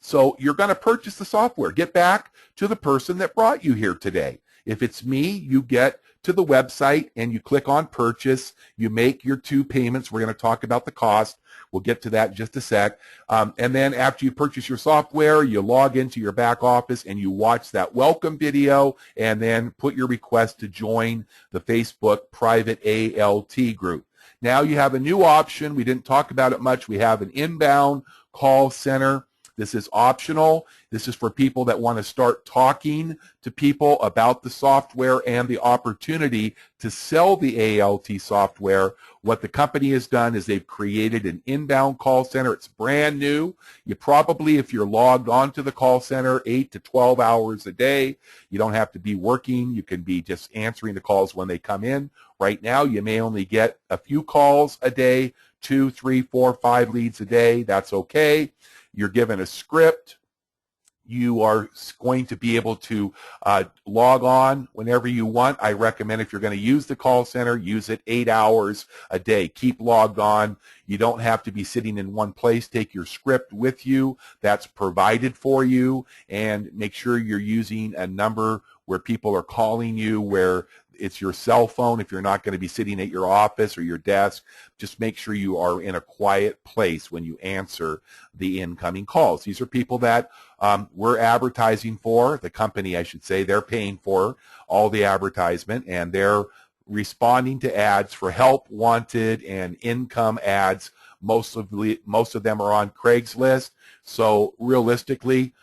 So you're going to purchase the software. Get back to the person that brought you here today. If it's me, you get to the website and you click on purchase. You make your 2 payments. We're going to talk about the cost. We'll get to that in just a sec. And then after you purchase your software, you log into your back office and you watch that welcome video and then put your request to join the Facebook private ALT group. Now you have a new option. We didn't talk about it much. We have an inbound call center. This is optional. This is for people that want to start talking to people about the software and the opportunity to sell the ALT software. What the company has done is they've created an inbound call center. It's brand new. You probably, if you're logged onto the call center 8 to 12 hours a day, you don't have to be working. You can be just answering the calls when they come in. Right now, you may only get a few calls a day, 2, 3, 4, 5 leads a day. That's okay. You're given a script. You are going to be able to log on whenever you want. I recommend if you're going to use the call center, use it 8 hours a day. Keep logged on. You don't have to be sitting in one place. Take your script with you. That's provided for you. And make sure you're using a number where people are calling you, where it's your cell phone. If you're not going to be sitting at your office or your desk, just make sure you are in a quiet place when you answer the incoming calls. These are people that we're advertising for, the company I should say. They're paying for all the advertisement, and they're responding to ads for help wanted and income ads. Most of them are on Craigslist. So realistically,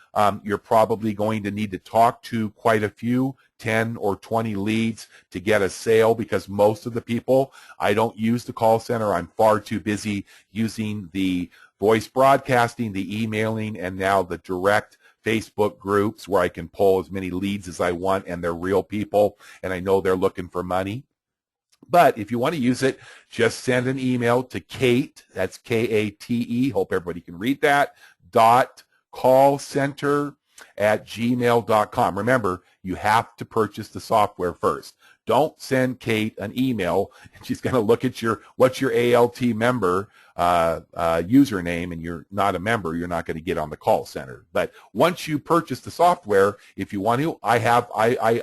you're probably going to need to talk to quite a few, 10 or 20 leads to get a sale, because most of the people, I don't use the call center. I'm far too busy using the voice broadcasting, the emailing, and now the direct Facebook groups where I can pull as many leads as I want, and they're real people, and I know they're looking for money. But if you want to use it, just send an email to Kate, that's K-A-T-E, hope everybody can read that, .callcenter@gmail.com. Remember, you have to purchase the software first. Don't send Kate an email and she's going to look at what's your ALT member username, and you're not a member, you're not going to get on the call center. But once you purchase the software, if you want to, I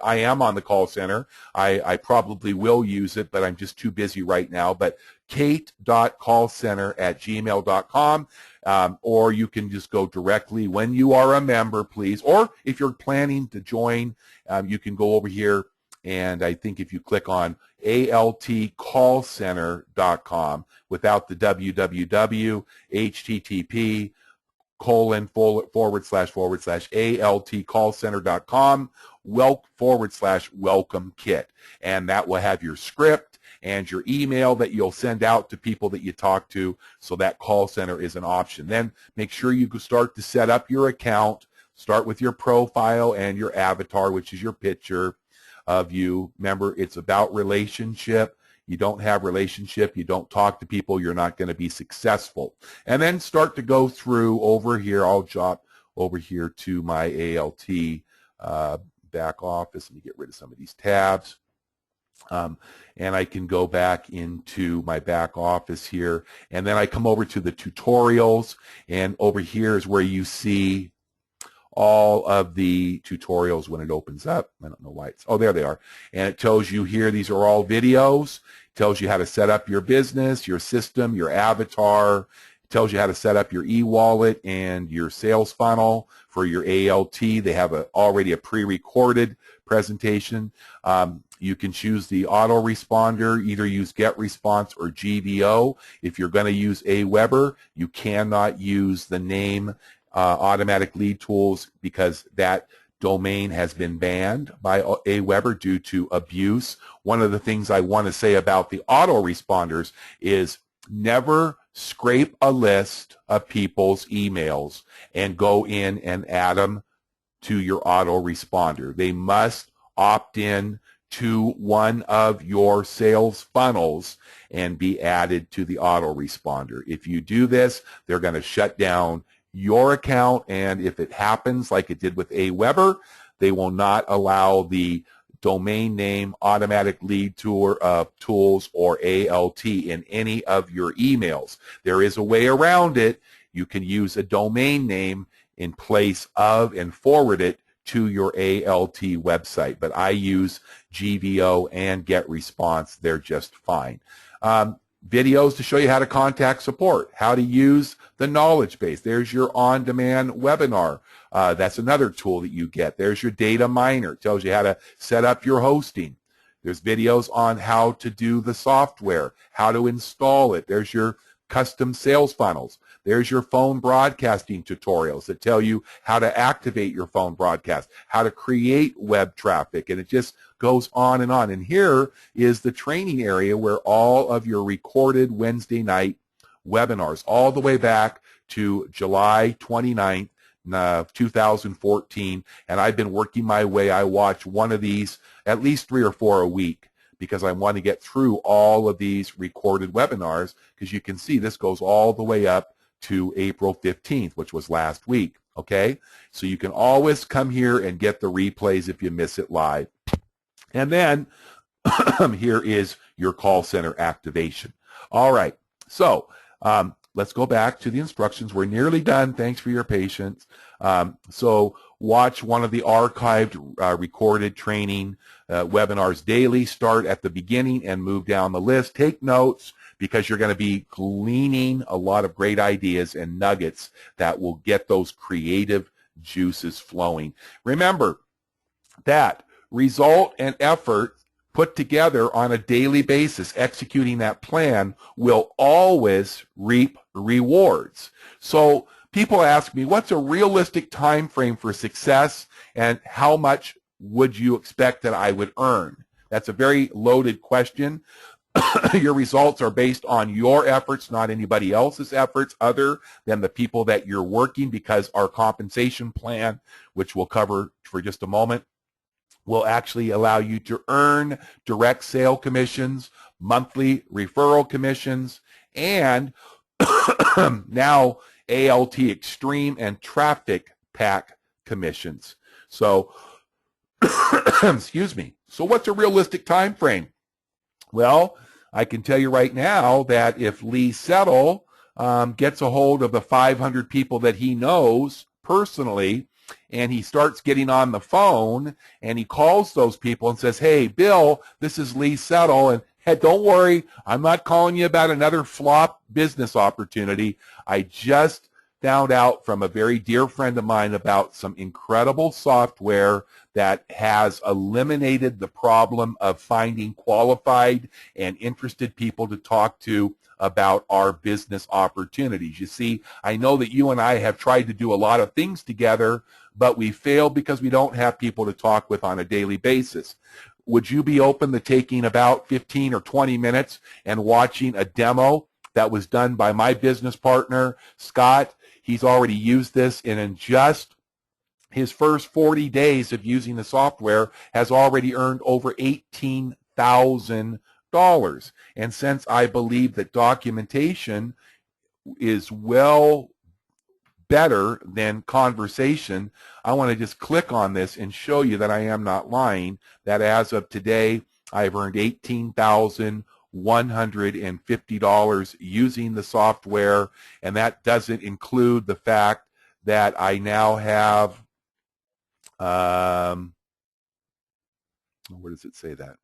am on the call center. I probably will use it, but I'm just too busy right now. But kate.callcenter@gmail.com. Or you can just go directly when you are a member, please. Or if you're planning to join, you can go over here, and I think if you click on altcallcenter.com without the www, http //altcallcenter.com /welcome kit, and that will have your script and your email that you'll send out to people that you talk to, so that call center is an option. Then make sure you start to set up your account. Start with your profile and your avatar, which is your picture of you. Remember, it's about relationship. You don't have relationship, you don't talk to people, you're not going to be successful. And then start to go through over here. I'll jump over here to my ALT back office. Let me get rid of some of these tabs. And I can go back into my back office here, and then I come over to the tutorials, and over here is where you see all of the tutorials when it opens up. I don't know why it's, oh, there they are. And it tells you here, these are all videos. It tells you how to set up your business, your system, your avatar. It tells you how to set up your e-wallet and your sales funnel for your ALT. They have already a pre-recorded presentation. You can choose the autoresponder, either use GetResponse or GVO. If you're going to use Aweber, you cannot use the name Automatic Lead Tools, because that domain has been banned by Aweber due to abuse. One of the things I want to say about the autoresponders is never scrape a list of people's emails and go in and add them to your autoresponder. They must opt in to one of your sales funnels and be added to the autoresponder. If you do this, they're going to shut down your account, and if it happens like it did with Aweber, they will not allow the domain name automatic lead tools or ALT in any of your emails. There is a way around it. You can use a domain name in place of and forward it to your ALT website, but I use GVO and GetResponse. They're just fine. Videos to show you how to contact support, how to use the knowledge base. There's your on-demand webinar. That's another tool that you get. There's your data miner. It tells you how to set up your hosting. There's videos on how to do the software, how to install it. There's your custom sales funnels. There's your phone broadcasting tutorials that tell you how to activate your phone broadcast, how to create web traffic, and it just goes on and on. And here is the training area where all of your recorded Wednesday night webinars, all the way back to July 29th, 2014, and I've been working my way. I watch one of these, at least 3 or 4 a week, because I want to get through all of these recorded webinars, because you can see this goes all the way up to April 15th, which was last week, okay? So you can always come here and get the replays if you miss it live. And then here is your call center activation. All right, so let's go back to the instructions. We're nearly done. Thanks for your patience. So watch one of the archived recorded training webinars daily. Start at the beginning and move down the list. Take notes, because you're going to be gleaning a lot of great ideas and nuggets that will get those creative juices flowing. Remember that result and effort put together on a daily basis, executing that plan, will always reap rewards. So people ask me, what's a realistic time frame for success, and how much would you expect that I would earn? That's a very loaded question. Your results are based on your efforts, not anybody else's efforts other than the people that you're working, because our compensation plan, which we'll cover for just a moment, will actually allow you to earn direct sale commissions, monthly referral commissions, and now ALT Extreme and Traffic Pack commissions. So, excuse me. So what's a realistic time frame? Well, I can tell you right now that if Lee Settle gets a hold of the 500 people that he knows personally, and he starts getting on the phone, and he calls those people and says, hey, Bill, this is Lee Settle, and hey, don't worry, I'm not calling you about another flop business opportunity. I just found out from a very dear friend of mine about some incredible software that has eliminated the problem of finding qualified and interested people to talk to about our business opportunities. You see, I know that you and I have tried to do a lot of things together, but we failed because we don't have people to talk with on a daily basis. Would you be open to taking about 15 or 20 minutes and watching a demo that was done by my business partner, Scott? He's already used this, and in just his first 40 days of using the software has already earned over $18,000. And since I believe that documentation is well better than conversation, I want to just click on this and show you that I am not lying, that as of today, I've earned $18,150 using the software, and that doesn't include the fact that I now have, where does it say that?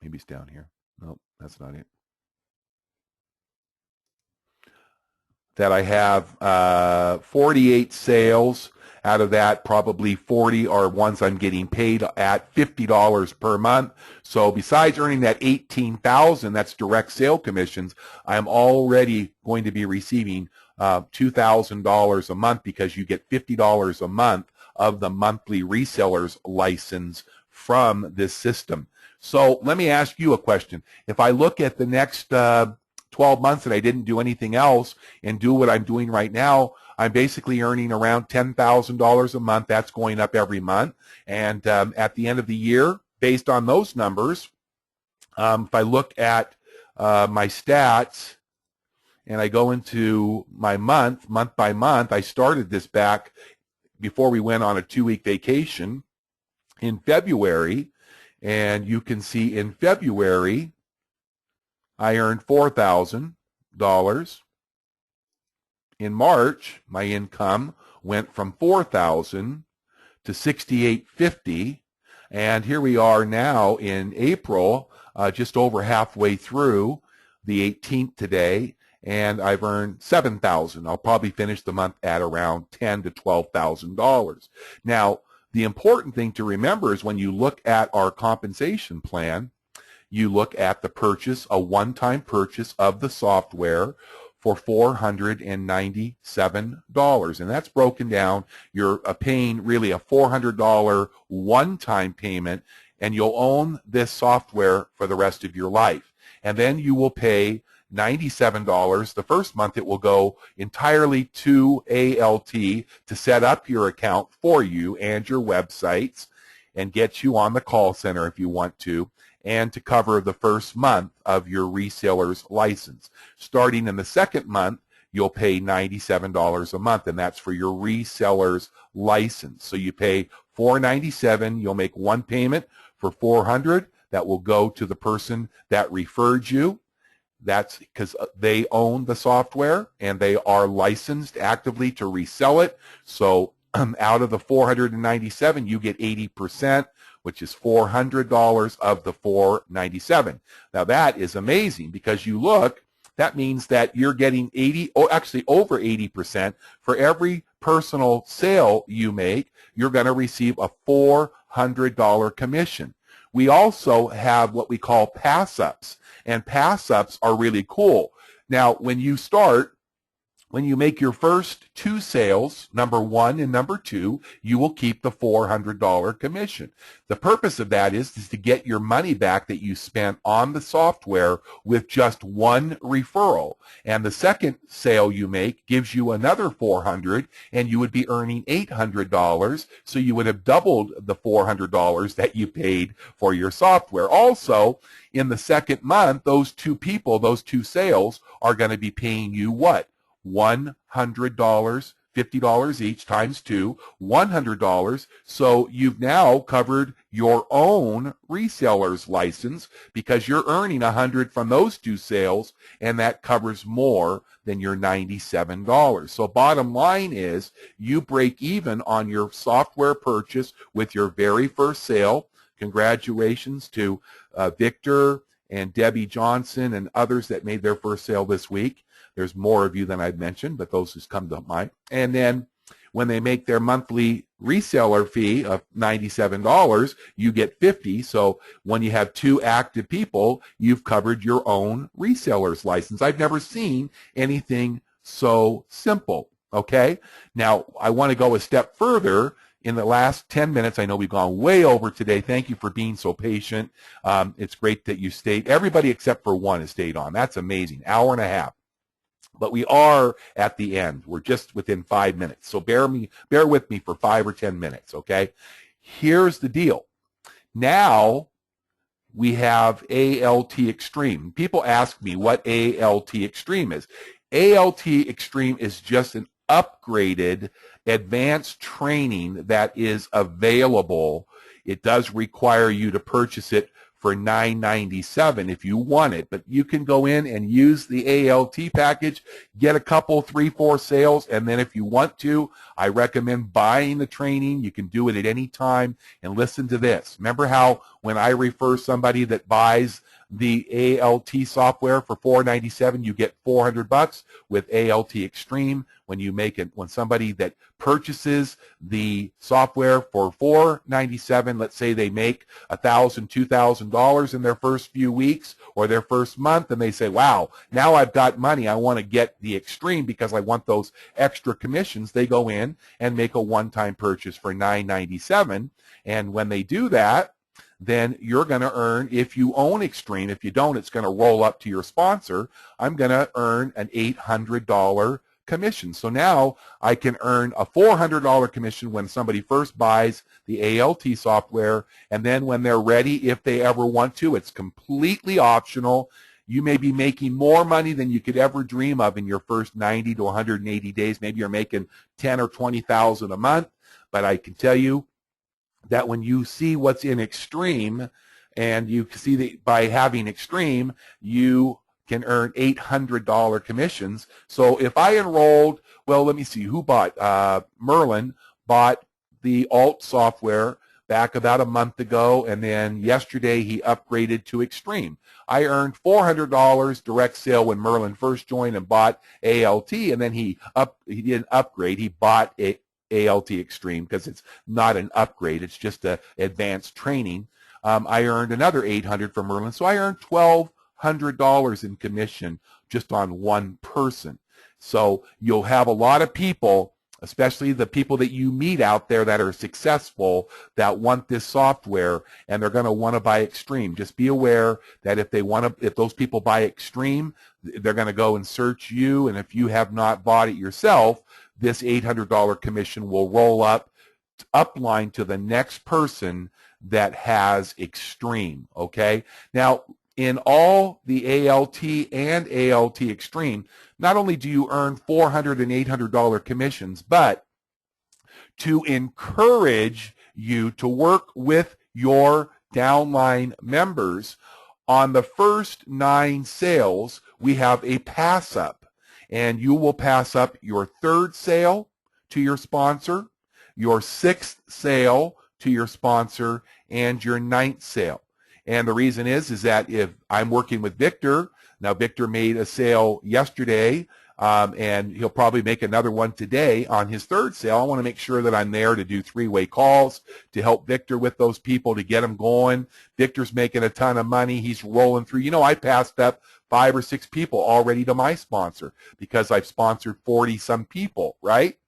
Maybe it's down here. Nope, that's not it. That I have 48 sales. Out of that, probably 40 are ones I'm getting paid at $50 per month. So besides earning that $18,000, that's direct sale commissions, I'm already going to be receiving $2,000 a month, because you get $50 a month of the monthly resellers license from this system. So let me ask you a question. If I look at the next 12 months and I didn't do anything else and do what I'm doing right now, I'm basically earning around $10,000 a month. That's going up every month. And at the end of the year, based on those numbers, if I look at my stats and I go into my month by month, I started this back before we went on a 2-week vacation in February. And you can see in February, I earned $4,000. In March, my income went from $4,000 to $6,850. And here we are now in April, just over halfway through, the 18th today, and I've earned $7,000. I'll probably finish the month at around $10,000 to $12,000. Now, the important thing to remember is when you look at our compensation plan, you look at the purchase, a one-time purchase of the software for $497. And that's broken down. You're paying really a $400 one-time payment, and you'll own this software for the rest of your life. And then you will pay $97. The first month it will go entirely to ALT to set up your account for you and your websites and get you on the call center if you want to, and to cover the first month of your reseller's license. Starting in the second month, you'll pay $97 a month, and that's for your reseller's license. So you pay $497. You'll make one payment for $400. That will go to the person that referred you. That's because they own the software and they are licensed actively to resell it. So out of the $497, you get 80%, which is $400 of the $497. Now that is amazing, because you look, that means that you're getting actually over 80%. For every personal sale you make, you're going to receive a $400 commission. We also have what we call pass-ups, and pass-ups are really cool. Now, when you make your first 2 sales, number 1 and number 2, you will keep the $400 commission. The purpose of that is to get your money back that you spent on the software with just 1 referral. And the second sale you make gives you another $400, and you would be earning $800, so you would have doubled the $400 that you paid for your software. Also, in the second month, those 2 people, those 2 sales, are going to be paying you what? $100, $50 each times 2, $100. So you've now covered your own reseller's license, because you're earning $100 from those 2 sales, and that covers more than your $97. So bottom line is, you break even on your software purchase with your very first sale. Congratulations to Victor and Debbie Johnson and others that made their first sale this week. There's more of you than I've mentioned, but those just come to mind. And then when they make their monthly reseller fee of $97, you get $50. So when you have 2 active people, you've covered your own reseller's license. I've never seen anything so simple, okay? Now, I want to go a step further. In the last 10 minutes, I know we've gone way over today. Thank you for being so patient. It's great that you stayed. Everybody except for one has stayed on. That's amazing. Hour and a half. But we are at the end. We're just within 5 minutes. So bear with me for 5 or 10 minutes, okay? Here's the deal. Now we have ALT Extreme. People ask me what ALT Extreme is. ALT Extreme is just an upgraded advanced training that is available. It does require you to purchase it for $997 if you want it, but you can go in and use the ALT package, get a couple, 3, 4 sales, and then if you want to, I recommend buying the training. You can do it at any time. And listen to this. Remember how when I refer somebody that buys the ALT software for $497, you get $400 with ALT Extreme. When you make it, when somebody that purchases the software for $497, let's say they make $1,000, $2,000 in their first few weeks or their first month, and they say, wow, now I've got money, I want to get the Extreme because I want those extra commissions. They go in and make a one-time purchase for $997, and when they do that, then you're going to earn, if you own Extreme, if you don't, it's going to roll up to your sponsor. I'm going to earn an $800 commission. So now I can earn a $400 commission when somebody first buys the ALT software, and then when they're ready, if they ever want to, it's completely optional. You may be making more money than you could ever dream of in your first 90 to 180 days. Maybe you're making 10 or 20,000 a month, but I can tell you that when you see what's in Extreme, and you see that by having Extreme, you can earn $800 commissions. So if I enrolled, well, let me see, who bought? Merlin bought the alt software back about a month ago, and then yesterday he upgraded to Extreme. I earned $400 direct sale when Merlin first joined and bought ALT, and then he didn't upgrade, he bought ALT Extreme because it's not an upgrade, it's just an advanced training. I earned another $800 from Merlin, so I earned $1,200 in commission just on one person. So you'll have a lot of people, especially the people that you meet out there that are successful, that want this software, and they're going to want to buy Extreme. Just be aware that if those people buy Extreme, they're going to go and search you, and if you have not bought it yourself, this $800 commission will roll upline to the next person that has Extreme, okay? Now, in all the ALT and ALT Extreme, not only do you earn $400 and $800 commissions, but to encourage you to work with your downline members, on the first 9 sales, we have a pass up. And you will pass up your 3rd sale to your sponsor, your 6th sale to your sponsor, and your 9th sale. And the reason is that if I'm working with Victor, now Victor made a sale yesterday, and he'll probably make another one today on his 3rd sale. I want to make sure that I'm there to do 3-way calls to help Victor with those people, to get them going. Victor's making a ton of money. He's rolling through. You know, I passed up 5 or 6 people already to my sponsor because I've sponsored 40-some people, right?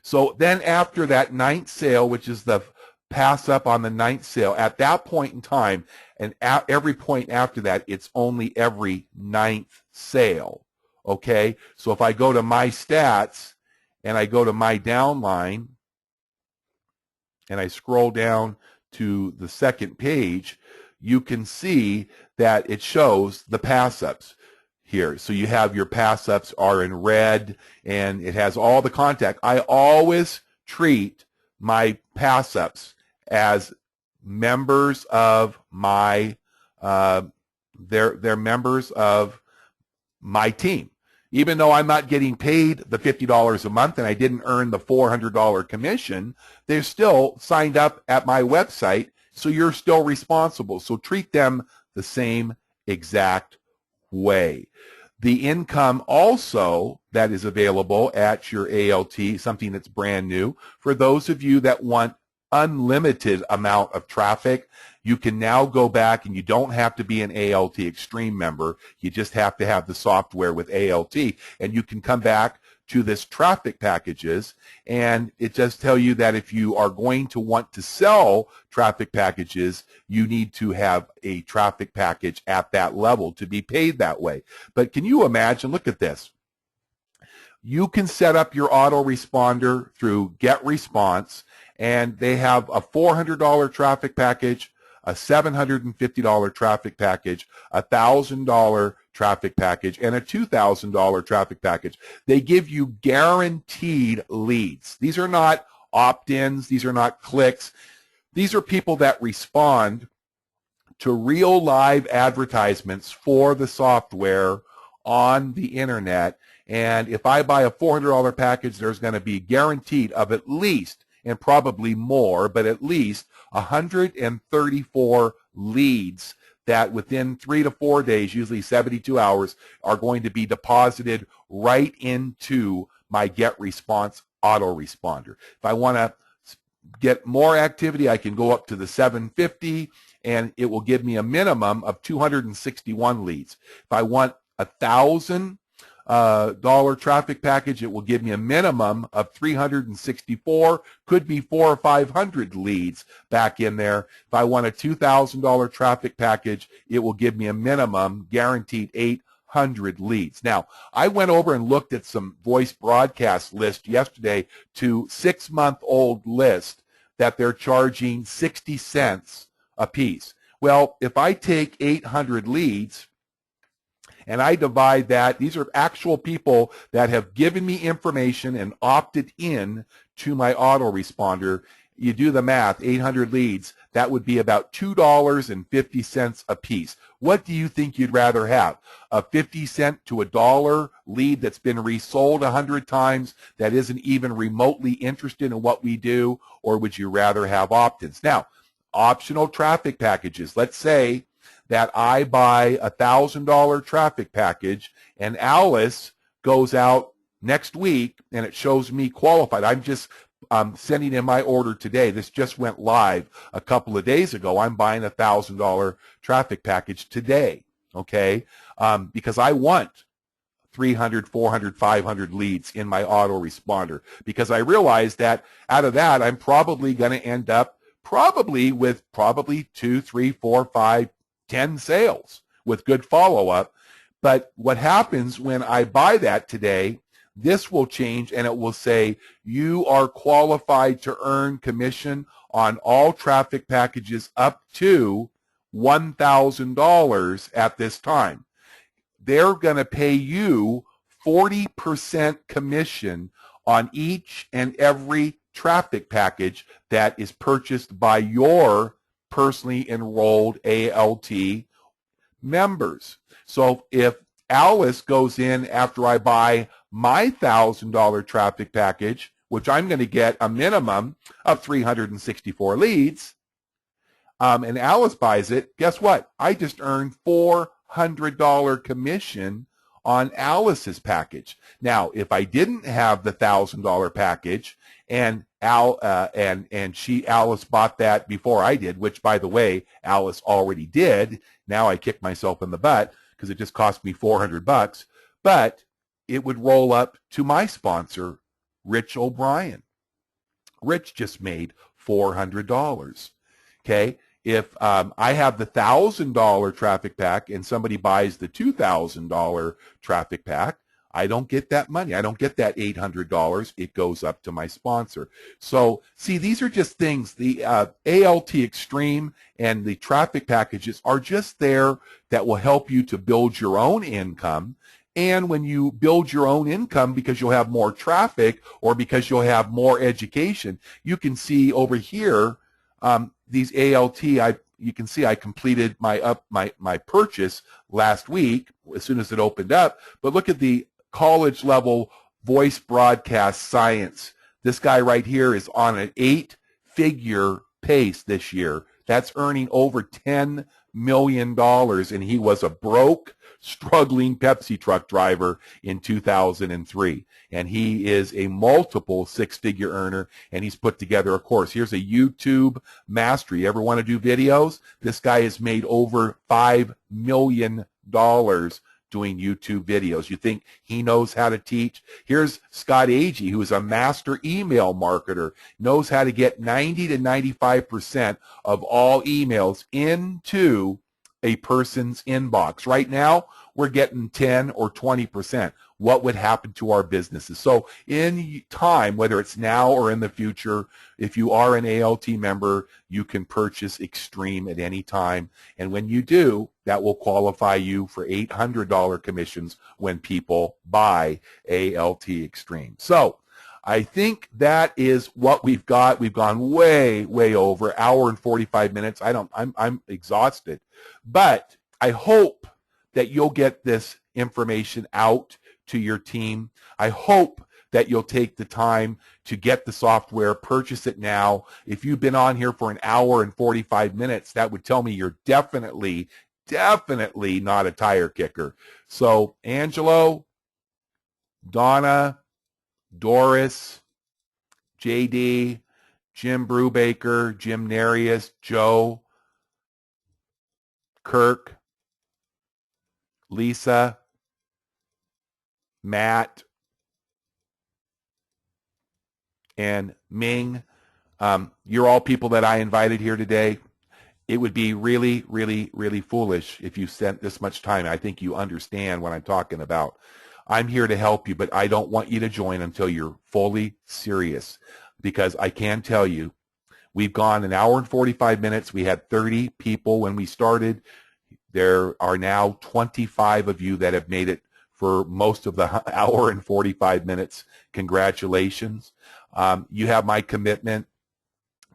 So then after that 9th sale, which is the pass up on the 9th sale, at that point in time, and at every point after that, it's only every 9th sale, okay? So if I go to my stats and I go to my downline and I scroll down to the 2nd page, you can see that it shows the pass-ups here. So you have your pass-ups are in red, and it has all the contact. I always treat my pass-ups as members of my, they're members of my team. Even though I'm not getting paid the $50 a month and I didn't earn the $400 commission, they're still signed up at my website, so you're still responsible. So treat them the same exact way. The income also that is available at your ALT, something that's brand new, for those of you that want unlimited amount of traffic, you can now go back, and you don't have to be an ALT Extreme member. You just have to have the software with ALT, and you can come back to this traffic packages, and it does tell you that if you are going to want to sell traffic packages, you need to have a traffic package at that level to be paid that way. But can you imagine, look at this. You can set up your autoresponder through GetResponse, and they have a $400 traffic package, a $750 traffic package, a $1,000 traffic package, and a $2,000 traffic package. They give you guaranteed leads. These are not opt-ins. These are not clicks. These are people that respond to real live advertisements for the software on the internet. And if I buy a $400 package, there's going to be guaranteed of at least, and probably more, but at least 134 leads that within 3 to 4 days, usually 72 hours, are going to be deposited right into my GetResponse autoresponder. If I want to get more activity, I can go up to the 750, and it will give me a minimum of 261 leads. If I want $1,000 traffic package, it will give me a minimum of 364, could be 400 or 500 leads back in there. If I want a $2,000 traffic package, it will give me a minimum guaranteed 800 leads. Now, I went over and looked at some voice broadcast list yesterday to 6-month-old list that they're charging 60 cents a piece. Well, if I take 800 leads and I divide that, these are actual people that have given me information and opted in to my autoresponder. You do the math, 800 leads, that would be about $2.50 a piece. What do you think you'd rather have? A 50-cent to $1 lead that's been resold 100 times, that isn't even remotely interested in what we do, or would you rather have opt-ins? Now, optional traffic packages. Let's say that I buy a $1,000 traffic package and Alice goes out next week and it shows me qualified. I'm just sending in my order today. This just went live a couple of days ago. I'm buying a $1,000 traffic package today, okay? Because I want 300, 400, 500 leads in my autoresponder, because I realize that out of that, I'm probably going to end up with 2, 3, 4, 5, 10 sales with good follow-up. But what happens when I buy that today, this will change and it will say you are qualified to earn commission on all traffic packages up to $1,000 at this time. They're going to pay you 40% commission on each and every traffic package that is purchased by your personally enrolled ALT members. So if Alice goes in after I buy my $1,000 traffic package, which I'm going to get a minimum of 364 leads, and Alice buys it, guess what? I just earned $400 commission on Alice's package. Now, if I didn't have the $1,000 package and Alice bought that before I did, which, by the way, Alice already did. Now I kick myself in the butt because it just cost me $400, but it would roll up to my sponsor, Rich O'Brien. Rich just made $400. Okay, if I have the $1,000 traffic pack and somebody buys the $2,000 traffic pack, I don't get that money. I don't get that $800. It goes up to my sponsor. So, see, these are just things. The ALT Extreme and the traffic packages are just there that will help you to build your own income. And when you build your own income because you'll have more traffic or because you'll have more education, you can see over here, these ALT, you can see I completed my purchase last week as soon as it opened up. But look at the college level voice broadcast science. This guy right here is on an 8-figure pace this year. That's earning over $10 million, and he was a broke, struggling Pepsi truck driver in 2003. And he is a multiple 6-figure earner, and he's put together a course. Here's a YouTube mastery. You ever want to do videos? This guy has made over $5 million doing YouTube videos. You think he knows how to teach? Here's Scott Agee, who is a master email marketer, knows how to get 90 to 95% of all emails into a person's inbox. Right now, we're getting 10 or 20%. What would happen to our businesses? So in time, whether it's now or in the future, if you are an ALT member, you can purchase Extreme at any time. And when you do, that will qualify you for $800 commissions when people buy ALT Extreme. So I think that is what we've got. We've gone way, way over, hour and 45 minutes. I'm exhausted. But I hope that you'll get this information out to your team. I hope that you'll take the time to get the software, purchase it now. If you've been on here for an hour and 45 minutes, that would tell me you're definitely definitely not a tire kicker. So Angelo, Donna, Doris, JD, Jim Brubaker, Jim Narius, Joe, Kirk, Lisa, Matt, and Ming. You're all people that I invited here today. It would be really, really, really foolish if you spent this much time. I think you understand what I'm talking about. I'm here to help you, but I don't want you to join until you're fully serious, because I can tell you, we've gone an hour and 45 minutes. We had 30 people when we started. There are now 25 of you that have made it for most of the hour and 45 minutes. Congratulations. You have my commitment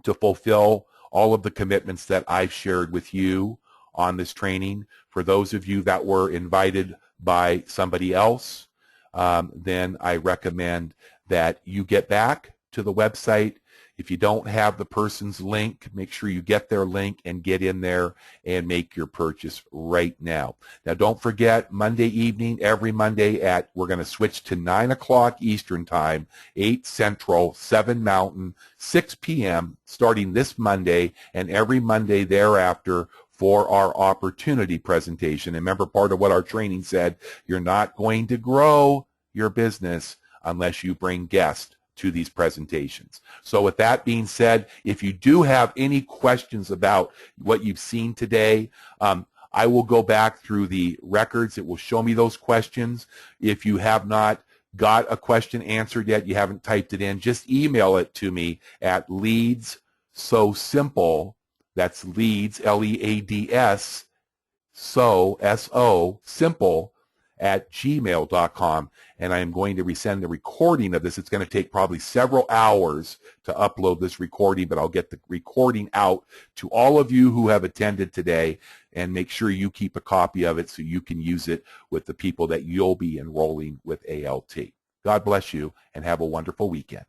to fulfill all of the commitments that I've shared with you on this training. For those of you that were invited by somebody else, then I recommend that you get back to the website. If you don't have the person's link, make sure you get their link and get in there and make your purchase right now. Now, don't forget, Monday evening, every Monday we're going to switch to 9 o'clock Eastern Time, 8 Central, 7 Mountain, 6 p.m. starting this Monday, and every Monday thereafter for our opportunity presentation. And remember, part of what our training said, you're not going to grow your business unless you bring guests to these presentations. So with that being said, if you do have any questions about what you've seen today, I will go back through the records. It will show me those questions. If you have not got a question answered yet, you haven't typed it in, just email it to me at leadssosimple. That's leads, L-E-A-D-S, so, S-O, simple, at gmail.com. And I am going to resend the recording of this. It's going to take probably several hours to upload this recording, but I'll get the recording out to all of you who have attended today, and make sure you keep a copy of it so you can use it with the people that you'll be enrolling with ALT. God bless you, and have a wonderful weekend.